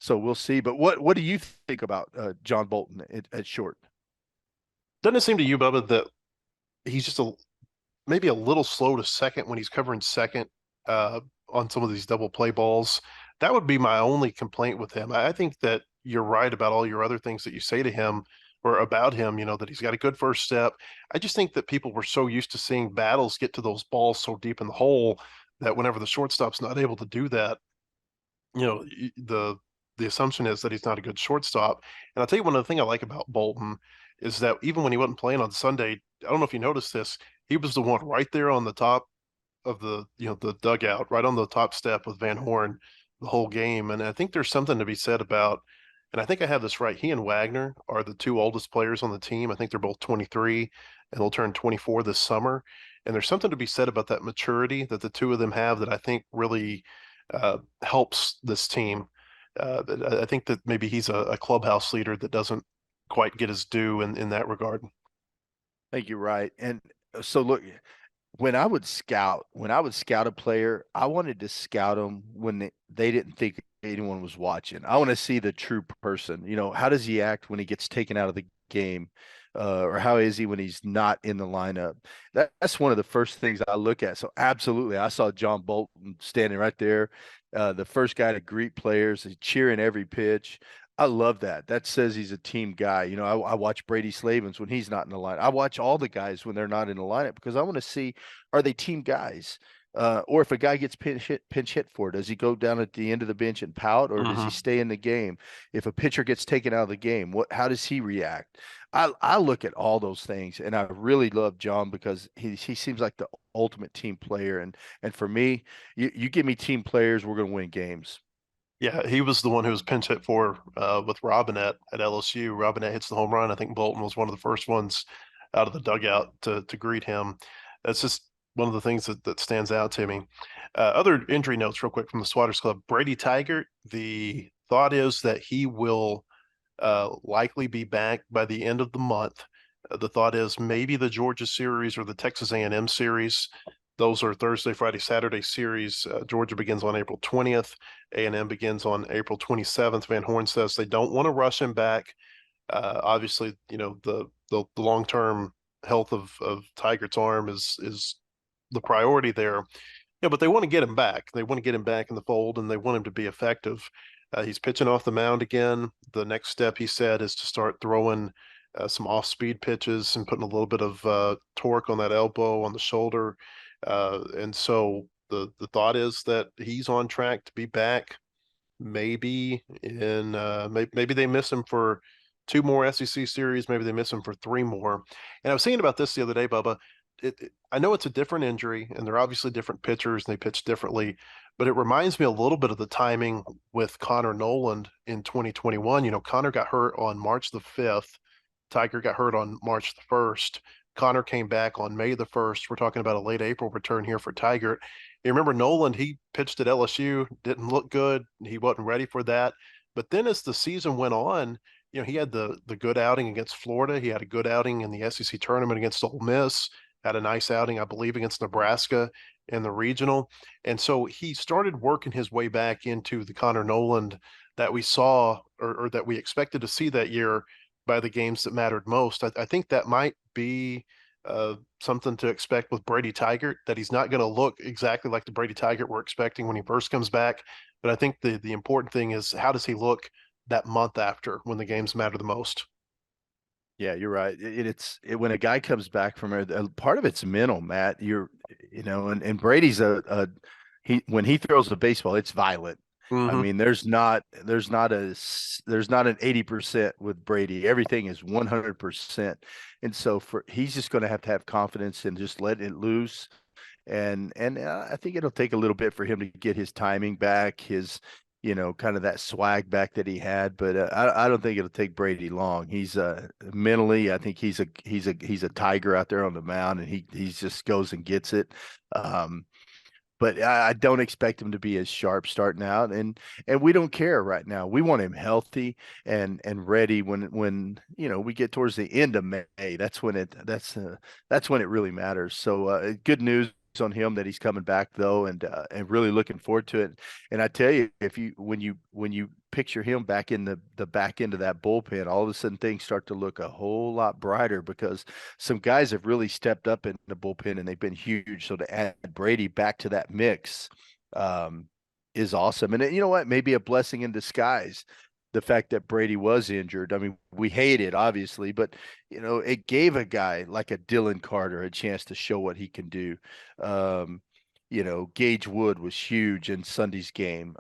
S3: we'll see. But what do you think about John Bolton at short?
S2: Doesn't it seem to you, Bubba, that he's just maybe a little slow to second when he's covering second on some of these double play balls? That would be my only complaint with him. I think that you're right about all your other things that you say to him or about him, that he's got a good first step. I just think that people were so used to seeing Battles get to those balls so deep in the hole that whenever the shortstop's not able to do that, the assumption is that he's not a good shortstop. And I'll tell you one other thing I like about Bolton is that even when he wasn't playing on Sunday, I don't know if you noticed this, he was the one right there on the top of the dugout, right on the top step with Van Horn the whole game. And I think there's something to be said about, and I think I have this right, he and Wagner are the two oldest players on the team. I think they're both 23 and they'll turn 24 this summer. And there's something to be said about that maturity that the two of them have that I think really helps this team. I think that maybe he's a clubhouse leader that doesn't quite get his due in that regard.
S3: I think you're right. And so look, when I would scout a player, I wanted to scout them when they didn't think anyone was watching. I want to see the true person. How does he act when he gets taken out of the game? Or how is he when he's not in the lineup? That's one of the first things I look at. So absolutely, I saw John Bolton standing right there, the first guy to greet players, cheering every pitch. I love that. That says he's a team guy. I watch Brady Slavens when he's not in the lineup. I watch all the guys when they're not in the lineup because I want to see, are they team guys? Or if a guy gets pinch hit for, does he go down at the end of the bench and pout, or does he stay in the game? If a pitcher gets taken out of the game, how does he react? I look at all those things, and I really love John because he seems like the ultimate team player. And for me, you give me team players, we're going to win games.
S2: Yeah, he was the one who was pinch hit for with Robinette at LSU. Robinette hits the home run. I think Bolton was one of the first ones out of the dugout to greet him. That's just one of the things that stands out to me. Other injury notes real quick from the Swatters Club. Brady Tygart, the thought is that he will likely be back by the end of the month. The thought is maybe the Georgia series or the Texas A&M series. Those are Thursday, Friday, Saturday series. Georgia begins on April 20th. A&M begins on April 27th. Van Horn says they don't want to rush him back. Obviously, the long-term health of Tygart's arm is the priority there. Yeah, but they want to get him back. They want to get him back in the fold, and they want him to be effective. He's pitching off the mound again. The next step, he said, is to start throwing some off-speed pitches and putting a little bit of torque on that elbow, on the shoulder. And so the thought is that he's on track to be back. Maybe maybe they miss him for 2 more SEC series. Maybe they miss him for 3 more. And I was thinking about this the other day, Bubba. I know it's a different injury, and they're obviously different pitchers, and they pitch differently. but it reminds me a little bit of the timing with Connor Noland in 2021. You know, Connor got hurt on March the 5th. Tiger got hurt on March the 1st. Connor came back on May the 1st. We're talking about a late April return here for Tiger. You remember Noland, he pitched at LSU, didn't look good. He wasn't ready for that. But then as the season went on, you know, he had the good outing against Florida. He had a good outing in the SEC tournament against Ole Miss, had a nice outing, I believe, against Nebraska in the regional. And so he started working his way back into the Connor Noland that we saw or that we expected to see that year by the games that mattered most. I think that might be something to expect with Brady Tygart, that he's not going to look exactly like the Brady Tygart we're expecting when he first comes back. But I think the important thing is, how does he look that month after, when the games matter the most?
S3: Yeah, you're right. When a guy comes back from it, part of it's mental, Matt. And Brady's when he throws the baseball, it's violent. I mean, there's not an 80% with Brady. Everything is 100%. And so he's just going to have confidence and just let it loose. And I think it'll take a little bit for him to get his timing back, his, kind of that swag back that he had. But I don't think it'll take Brady long. He's mentally, I think he's a tiger out there on the mound, and he just goes and gets it. But I don't expect him to be as sharp starting out, and we don't care right now. We want him healthy and ready when we get towards the end of May. That's when it really matters. So good news on him that he's coming back though, and really looking forward to it. And I tell you, when you picture him back in the back end of that bullpen, all of a sudden things start to look a whole lot brighter, because some guys have really stepped up in the bullpen and they've been huge. So to add Brady back to that mix is awesome. And you know what? Maybe a blessing in disguise, the fact that Brady was injured. I mean, we hate it, obviously, but it gave a guy like a Dylan Carter a chance to show what he can do. Gage Wood was huge in Sunday's game.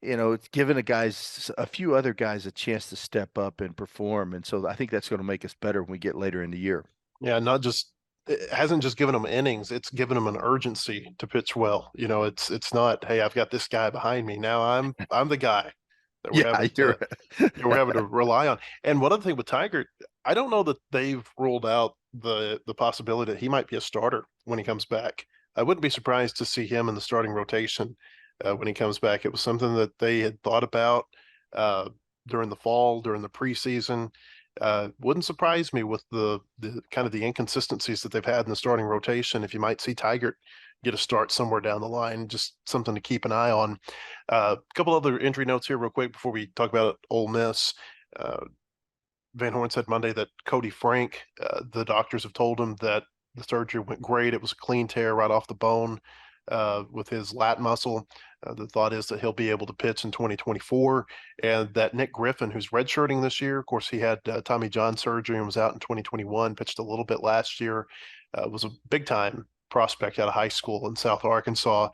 S3: It's given a few other guys a chance to step up and perform. And so I think that's going to make us better when we get later in the year.
S2: Yeah, it hasn't just given them innings, it's given them an urgency to pitch well. It's not, hey, I've got this guy behind me. Now I'm the guy that we're having to rely on. And one other thing with Tiger, I don't know that they've ruled out the possibility that he might be a starter when he comes back. I wouldn't be surprised to see him in the starting rotation when he comes back. It was something that they had thought about during the fall, during the preseason. Wouldn't surprise me with the kind of the inconsistencies that they've had in the starting rotation, if you might see Tiger get a start somewhere down the line. Just something to keep an eye on. A couple other injury notes here real quick before we talk about Ole Miss. Van Horn said Monday that Cody Frank, the doctors have told him that the surgery went great. It was a clean tear right off the bone with his lat muscle. The thought is that he'll be able to pitch in 2024, and that Nick Griffin, who's redshirting this year, of course, he had Tommy John surgery and was out in 2021, pitched a little bit last year, was a big-time prospect out of high school in South Arkansas,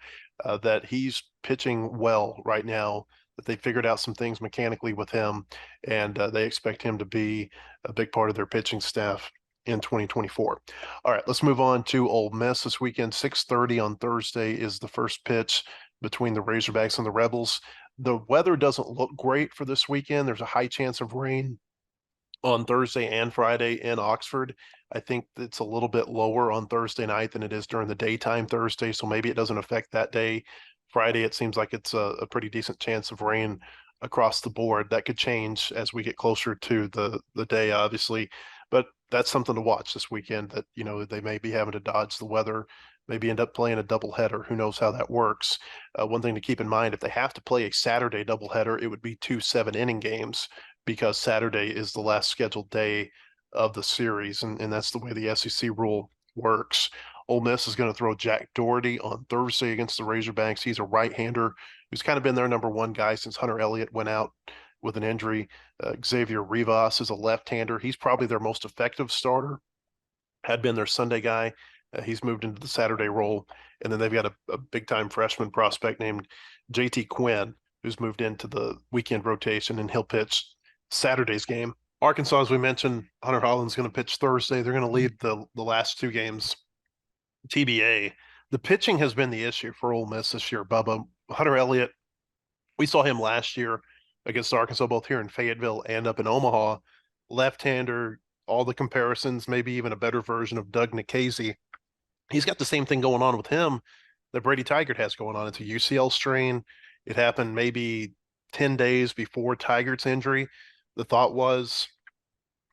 S2: that he's pitching well right now, that they figured out some things mechanically with him, and they expect him to be a big part of their pitching staff in 2024. All right, let's move on to Ole Miss this weekend. 6:30 on Thursday is the first pitch between the Razorbacks and the Rebels. The weather doesn't look great for this weekend. There's a high chance of rain on Thursday and Friday in Oxford. I think it's a little bit lower on Thursday night than it is during the daytime Thursday, so maybe it doesn't affect that day. Friday, it seems like it's a pretty decent chance of rain across the board. That could change as we get closer to the day, obviously, but that's something to watch this weekend, that they may be having to dodge the weather, maybe end up playing a doubleheader. Who knows how that works? One thing to keep in mind, if they have to play a Saturday doubleheader, it would be 2 7-inning games, because Saturday is the last scheduled day of the series, and that's the way the SEC rule works. Ole Miss is going to throw Jack Doherty on Thursday against the Razorbacks. He's a right-hander who's kind of been their number one guy since Hunter Elliott went out with an injury. Xavier Rivas is a left-hander. He's probably their most effective starter, had been their Sunday guy. He's moved into the Saturday role. And then they've got a big-time freshman prospect named JT Quinn, who's moved into the weekend rotation, and he'll pitch Saturday's game. Arkansas, as we mentioned, Hunter Holland's going to pitch Thursday. They're going to leave the last two games TBA. The pitching has been the issue for Ole Miss this year, Bubba. Hunter Elliott, we saw him last year against Arkansas, both here in Fayetteville and up in Omaha. Left-hander, all the comparisons, maybe even a better version of Doug Nikhazy. He's got the same thing going on with him that Brady Tygart has going on. It's a UCL strain. It happened maybe 10 days before Tygart's injury. The thought was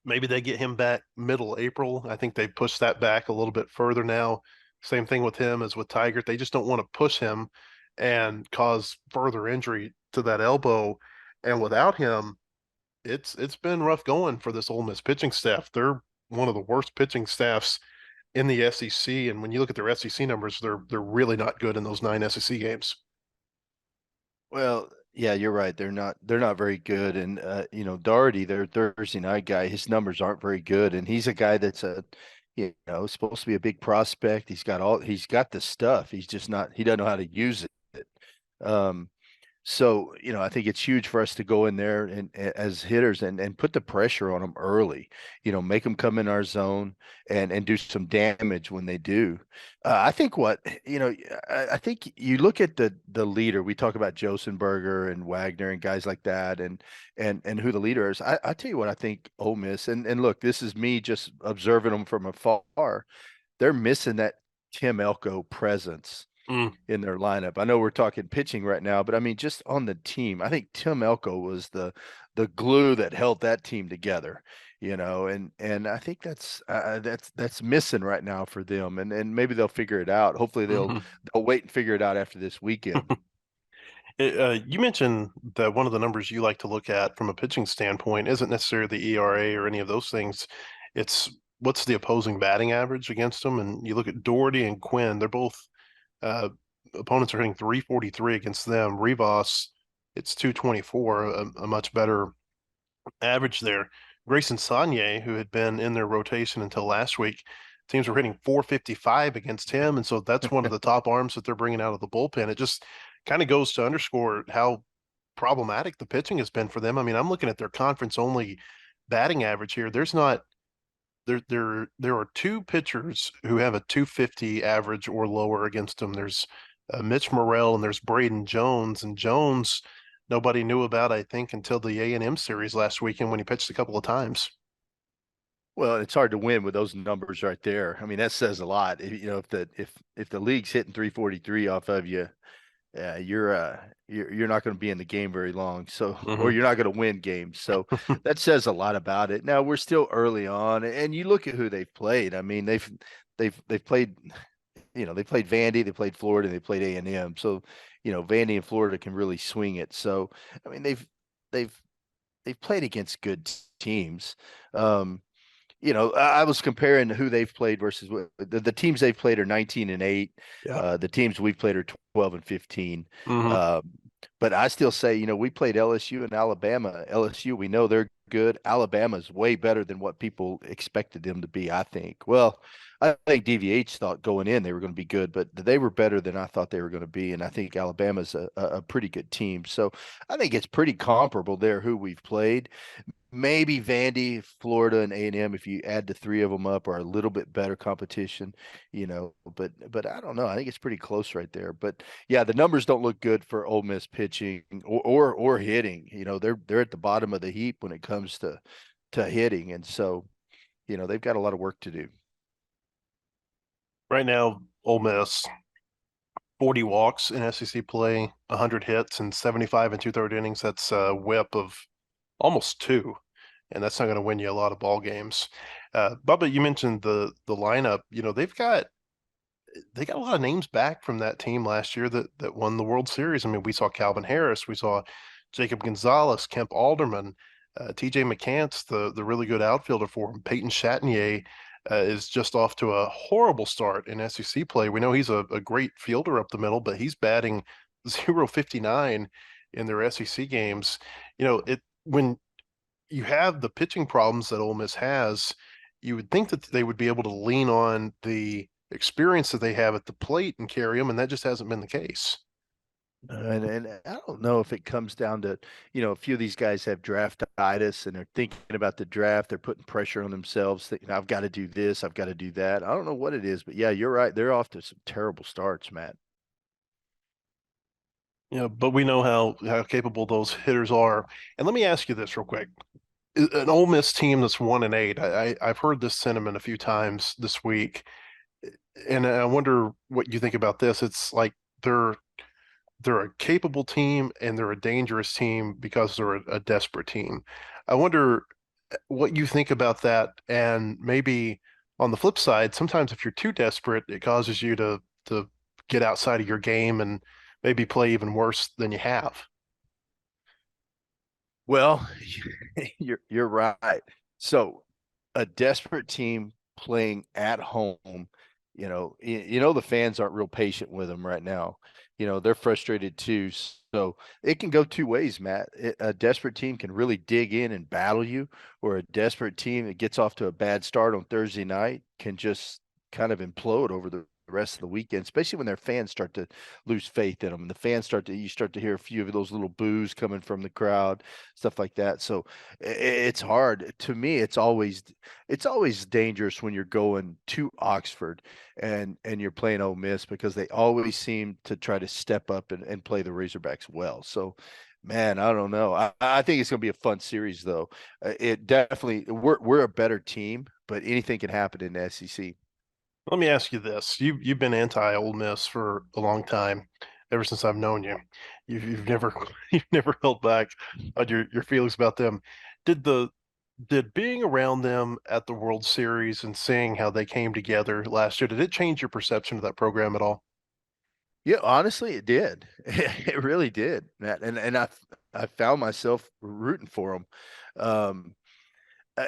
S2: maybe they get him back middle April. I think they pushed that back a little bit further now. Same thing with him as with Tygart. They just don't want to push him and cause further injury to that elbow. And without him, it's been rough going for this Ole Miss pitching staff. They're one of the worst pitching staffs in the SEC. And when you look at their SEC numbers, they're really not good in those 9 SEC games.
S3: Well, yeah, you're right. They're not very good. And Doherty, their Thursday night guy, his numbers aren't very good. And he's a guy that's supposed to be a big prospect. He's got the stuff. He's just not, he doesn't know how to use it. So, I think it's huge for us to go in there and as hitters and put the pressure on them early, make them come in our zone and do some damage when they do. I think I think you look at the leader, we talk about Josenberger and Wagner and guys like that and who the leader is. I tell you what, I think Ole Miss, and look, this is me just observing them from afar. They're missing that Tim Elko presence in their lineup. I know we're talking pitching right now, but I mean, just on the team, I think Tim Elko was the glue that held that team together, and I think that's missing right now for them. And maybe they'll figure it out. Hopefully they'll wait and figure it out after this weekend.
S2: You mentioned that one of the numbers you like to look at from a pitching standpoint isn't necessarily the ERA or any of those things. It's what's the opposing batting average against them. And you look at Doherty and Quinn, they're both opponents are hitting 343 against them. Rivas, it's 224, a much better average there. Grayson Sagne, who had been in their rotation until last week, teams were hitting 455 against him. And so that's one of the top arms that they're bringing out of the bullpen. It just kind of goes to underscore how problematic the pitching has been for them. I mean, I'm looking at their conference only batting average here. There's not there are 2 pitchers who have a 250 average or lower against them. There's Mitch Morrell and there's Braden Jones. And Jones, nobody knew about, I think, until the A&M series last weekend when he pitched a couple of times.
S3: Well, it's hard to win with those numbers right there. I mean, that says a lot. If the league's hitting 343 off of you, you're not going to be in the game very long. So, or you're not going to win games. So that says a lot about it. Now we're still early on, and you look at who they've played. I mean, they've played, they played Vandy, they played Florida, they played A&M. So, Vandy and Florida can really swing it. So, I mean, they've played against good teams. I was comparing who they've played versus the teams they've played are 19-8.
S2: Yeah.
S3: The teams we've played are 12-15. But I still say, we played LSU and Alabama. LSU, we know they're good. Alabama's way better than what people expected them to be, I think. Well, I think DVH thought going in they were going to be good, but they were better than I thought they were going to be. And I think Alabama's a pretty good team. So I think it's pretty comparable there who we've played. Maybe Vandy, Florida, and A&M, if you add the 3 of them up, are a little bit better competition, but I don't know. I think it's pretty close right there. But yeah, the numbers don't look good for Ole Miss pitching or hitting. They're at the bottom of the heap when it comes to hitting, and so they've got a lot of work to do.
S2: Right now, Ole Miss 40 walks in SEC play, 100 hits, and 75 and 2/3 innings. That's a whip of almost 2, and that's not going to win you a lot of ball games. Bubba, you mentioned the lineup. They've got a lot of names back from that team last year that won the World Series. I mean, we saw Calvin Harris, we saw Jacob Gonzalez, Kemp Alderman, TJ McCants, the really good outfielder for him. Peyton Chatagnier is just off to a horrible start in SEC play. We know he's a great fielder up the middle, but he's batting .059 in their SEC games. When you have the pitching problems that Ole Miss has, you would think that they would be able to lean on the experience that they have at the plate and carry them, and that just hasn't been the case.
S3: And I don't know if it comes down to, a few of these guys have draftitis and they're thinking about the draft. They're putting pressure on themselves, thinking, I've got to do this, I've got to do that. I don't know what it is, but yeah, you're right. They're off to some terrible starts, Matt.
S2: But we know how capable those hitters are. And let me ask you this real quick. An Ole Miss team that's 1-8. I've heard this sentiment a few times this week, and I wonder what you think about this. It's like they're a capable team and they're a dangerous team because they're a desperate team. I wonder what you think about that, and maybe on the flip side, sometimes if you're too desperate, it causes you to get outside of your game and maybe play even worse than you have.
S3: Well, you're right. So a desperate team playing at home, the fans aren't real patient with them right now. They're frustrated too. So it can go two ways, Matt. A desperate team can really dig in and battle you, or a desperate team that gets off to a bad start on Thursday night can just kind of implode over the rest of the weekend, especially when their fans start to lose faith in them. And you start to hear a few of those little boos coming from the crowd, stuff like that. So it's hard. To me, it's always dangerous when you're going to Oxford and you're playing Ole Miss, because they always seem to try to step up and play the Razorbacks well. So man, I don't know. I think it's going to be a fun series, though. It definitely we're a better team, but anything can happen in the SEC.
S2: Let me ask you this. You've been anti Ole Miss for a long time, ever since I've known you. You've never you've never held back on your feelings about them. Did the did being around them at the World Series and seeing how they came together last year, did it change your perception of that program at all?
S3: Yeah, honestly, it did. It really did, Matt. And I found myself rooting for them. Um,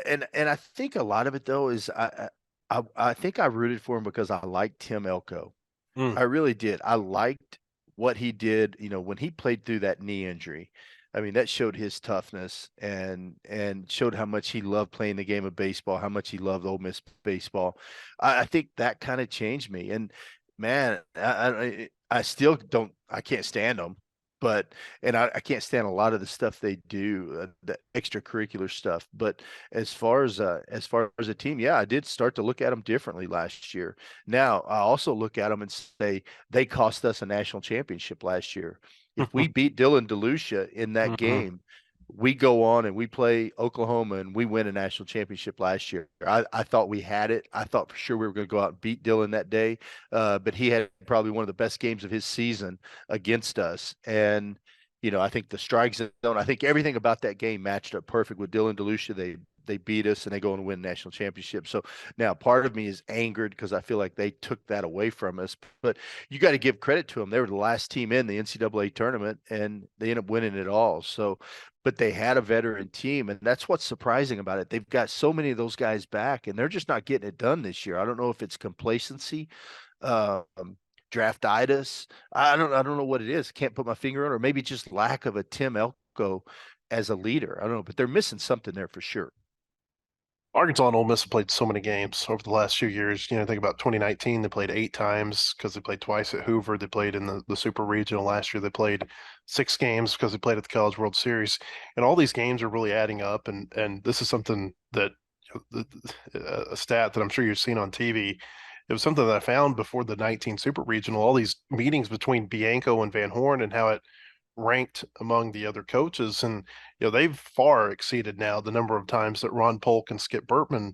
S3: and I think a lot of it though is I think I rooted for him because I liked Tim Elko.
S2: Mm,
S3: I really did. I liked what he did, when he played through that knee injury. I mean, that showed his toughness and showed how much he loved playing the game of baseball, how much he loved Ole Miss baseball. I think that kind of changed me. And man, I still don't. I can't stand them, but and I can't stand a lot of the stuff they do, the extracurricular stuff. But as far as a team, yeah, I did start to look at them differently last year. Now I also look at them and say they cost us a national championship last year. If we beat Dylan DeLucia in that
S2: mhm.
S3: game, we go on and we play Oklahoma and we win a national championship last year. I thought we had it. I thought for sure we were going to go out and beat Dylan that day. But he had probably one of the best games of his season against us. And, I think the strike zone, I think everything about that game matched up perfect with Dylan DeLucia. They beat us and they go and win national championship. So now part of me is angered because I feel like they took that away from us. But you got to give credit to them. They were the last team in the NCAA tournament and they ended up winning it all. So, but they had a veteran team, and that's what's surprising about it. They've got so many of those guys back, and they're just not getting it done this year. I don't know if it's complacency, um, draftitis. I don't know what it is. Can't put my finger on, or maybe just lack of a Tim Elko as a leader. I don't know, but they're missing something there for sure.
S2: Arkansas and Ole Miss have played so many games over the last few years. Think about 2019, they played 8 times because they played twice at Hoover. They played in the Super Regional last year. They played 6 games because they played at the College World Series. And all these games are really adding up. And this is something that a stat that I'm sure you've seen on TV. It was something that I found before the 19 Super Regional, all these meetings between Bianco and Van Horn and how it ranked among the other coaches. And, they've far exceeded now the number of times that Ron Polk and Skip Bertman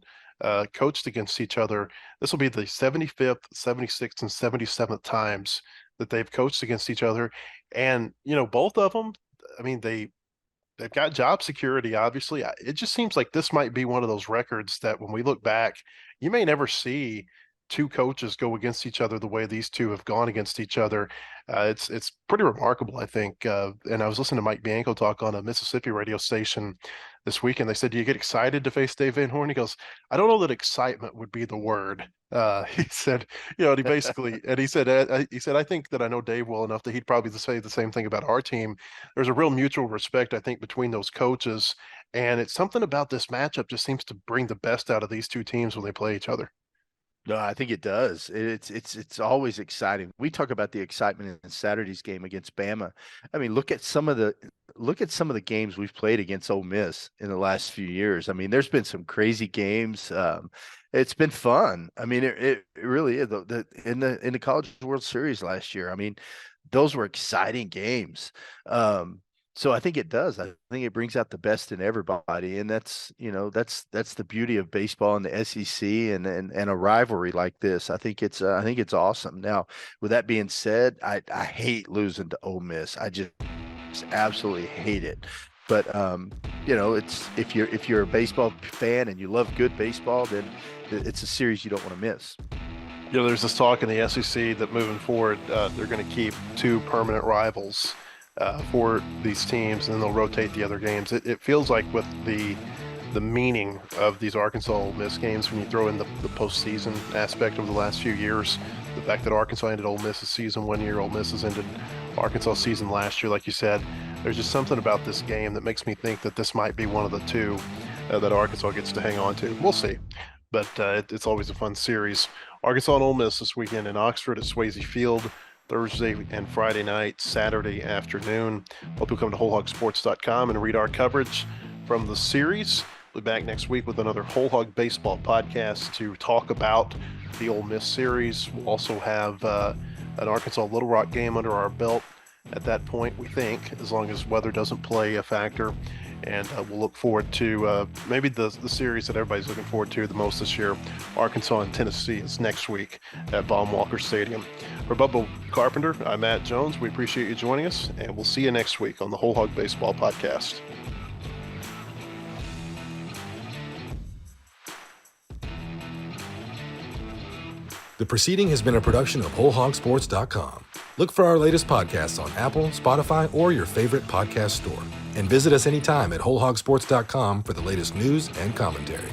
S2: coached against each other. This will be the 75th, 76th, and 77th times that they've coached against each other. And, both of them, I mean, they've got job security, obviously. It just seems like this might be one of those records that when we look back, you may never see two coaches go against each other the way these two have gone against each other. It's pretty remarkable, I think. And I was listening to Mike Bianco talk on a Mississippi radio station this weekend. They said, "Do you get excited to face Dave Van Horn?" He goes, "I don't know that excitement would be the word." He said, and he basically, and he said, "I think that I know Dave well enough that he'd probably say the same thing about our team." There's a real mutual respect, I think, between those coaches. And it's something about this matchup just seems to bring the best out of these two teams when they play each other.
S3: No, I think it does. It's always exciting. We talk about the excitement in Saturday's game against Bama. I mean, look at some of the games we've played against Ole Miss in the last few years. I mean, there's been some crazy games. It's been fun. I mean, it really is. In the College World Series last year, I mean, those were exciting games. So I think it does. I think it brings out the best in everybody, and that's the beauty of baseball and the SEC and a rivalry like this. I think it's awesome. Now, with that being said, I hate losing to Ole Miss. I just absolutely hate it. But it's if you're a baseball fan and you love good baseball, then it's a series you don't want to miss.
S2: There's this talk in the SEC that moving forward, they're going to keep 2 permanent rivals for these teams, and then they'll rotate the other games. It feels like with the meaning of these Arkansas Ole Miss games, when you throw in the postseason aspect of the last few years, the fact that Arkansas ended Ole Miss's season one year, Ole Miss has ended Arkansas' season last year, like you said, there's just something about this game that makes me think that this might be one of the 2 that Arkansas gets to hang on to. We'll see, but it's always a fun series. Arkansas and Ole Miss this weekend in Oxford at Swayze Field. Thursday and Friday night, Saturday afternoon. Hope you'll come to WholeHogSports.com and read our coverage from the series. We'll be back next week with another Whole Hog Baseball podcast to talk about the Ole Miss series. We'll also have an Arkansas Little Rock game under our belt at that point, we think, as long as weather doesn't play a factor. And we'll look forward to maybe the series that everybody's looking forward to the most this year. Arkansas and Tennessee is next week at Baum-Walker Stadium. For Bubba Carpenter, I'm Matt Jones. We appreciate you joining us, and we'll see you next week on the Whole Hog Baseball Podcast.
S1: The proceeding has been a production of WholeHogSports.com. Look for our latest podcasts on Apple, Spotify, or your favorite podcast store. And visit us anytime at WholeHogSports.com for the latest news and commentary.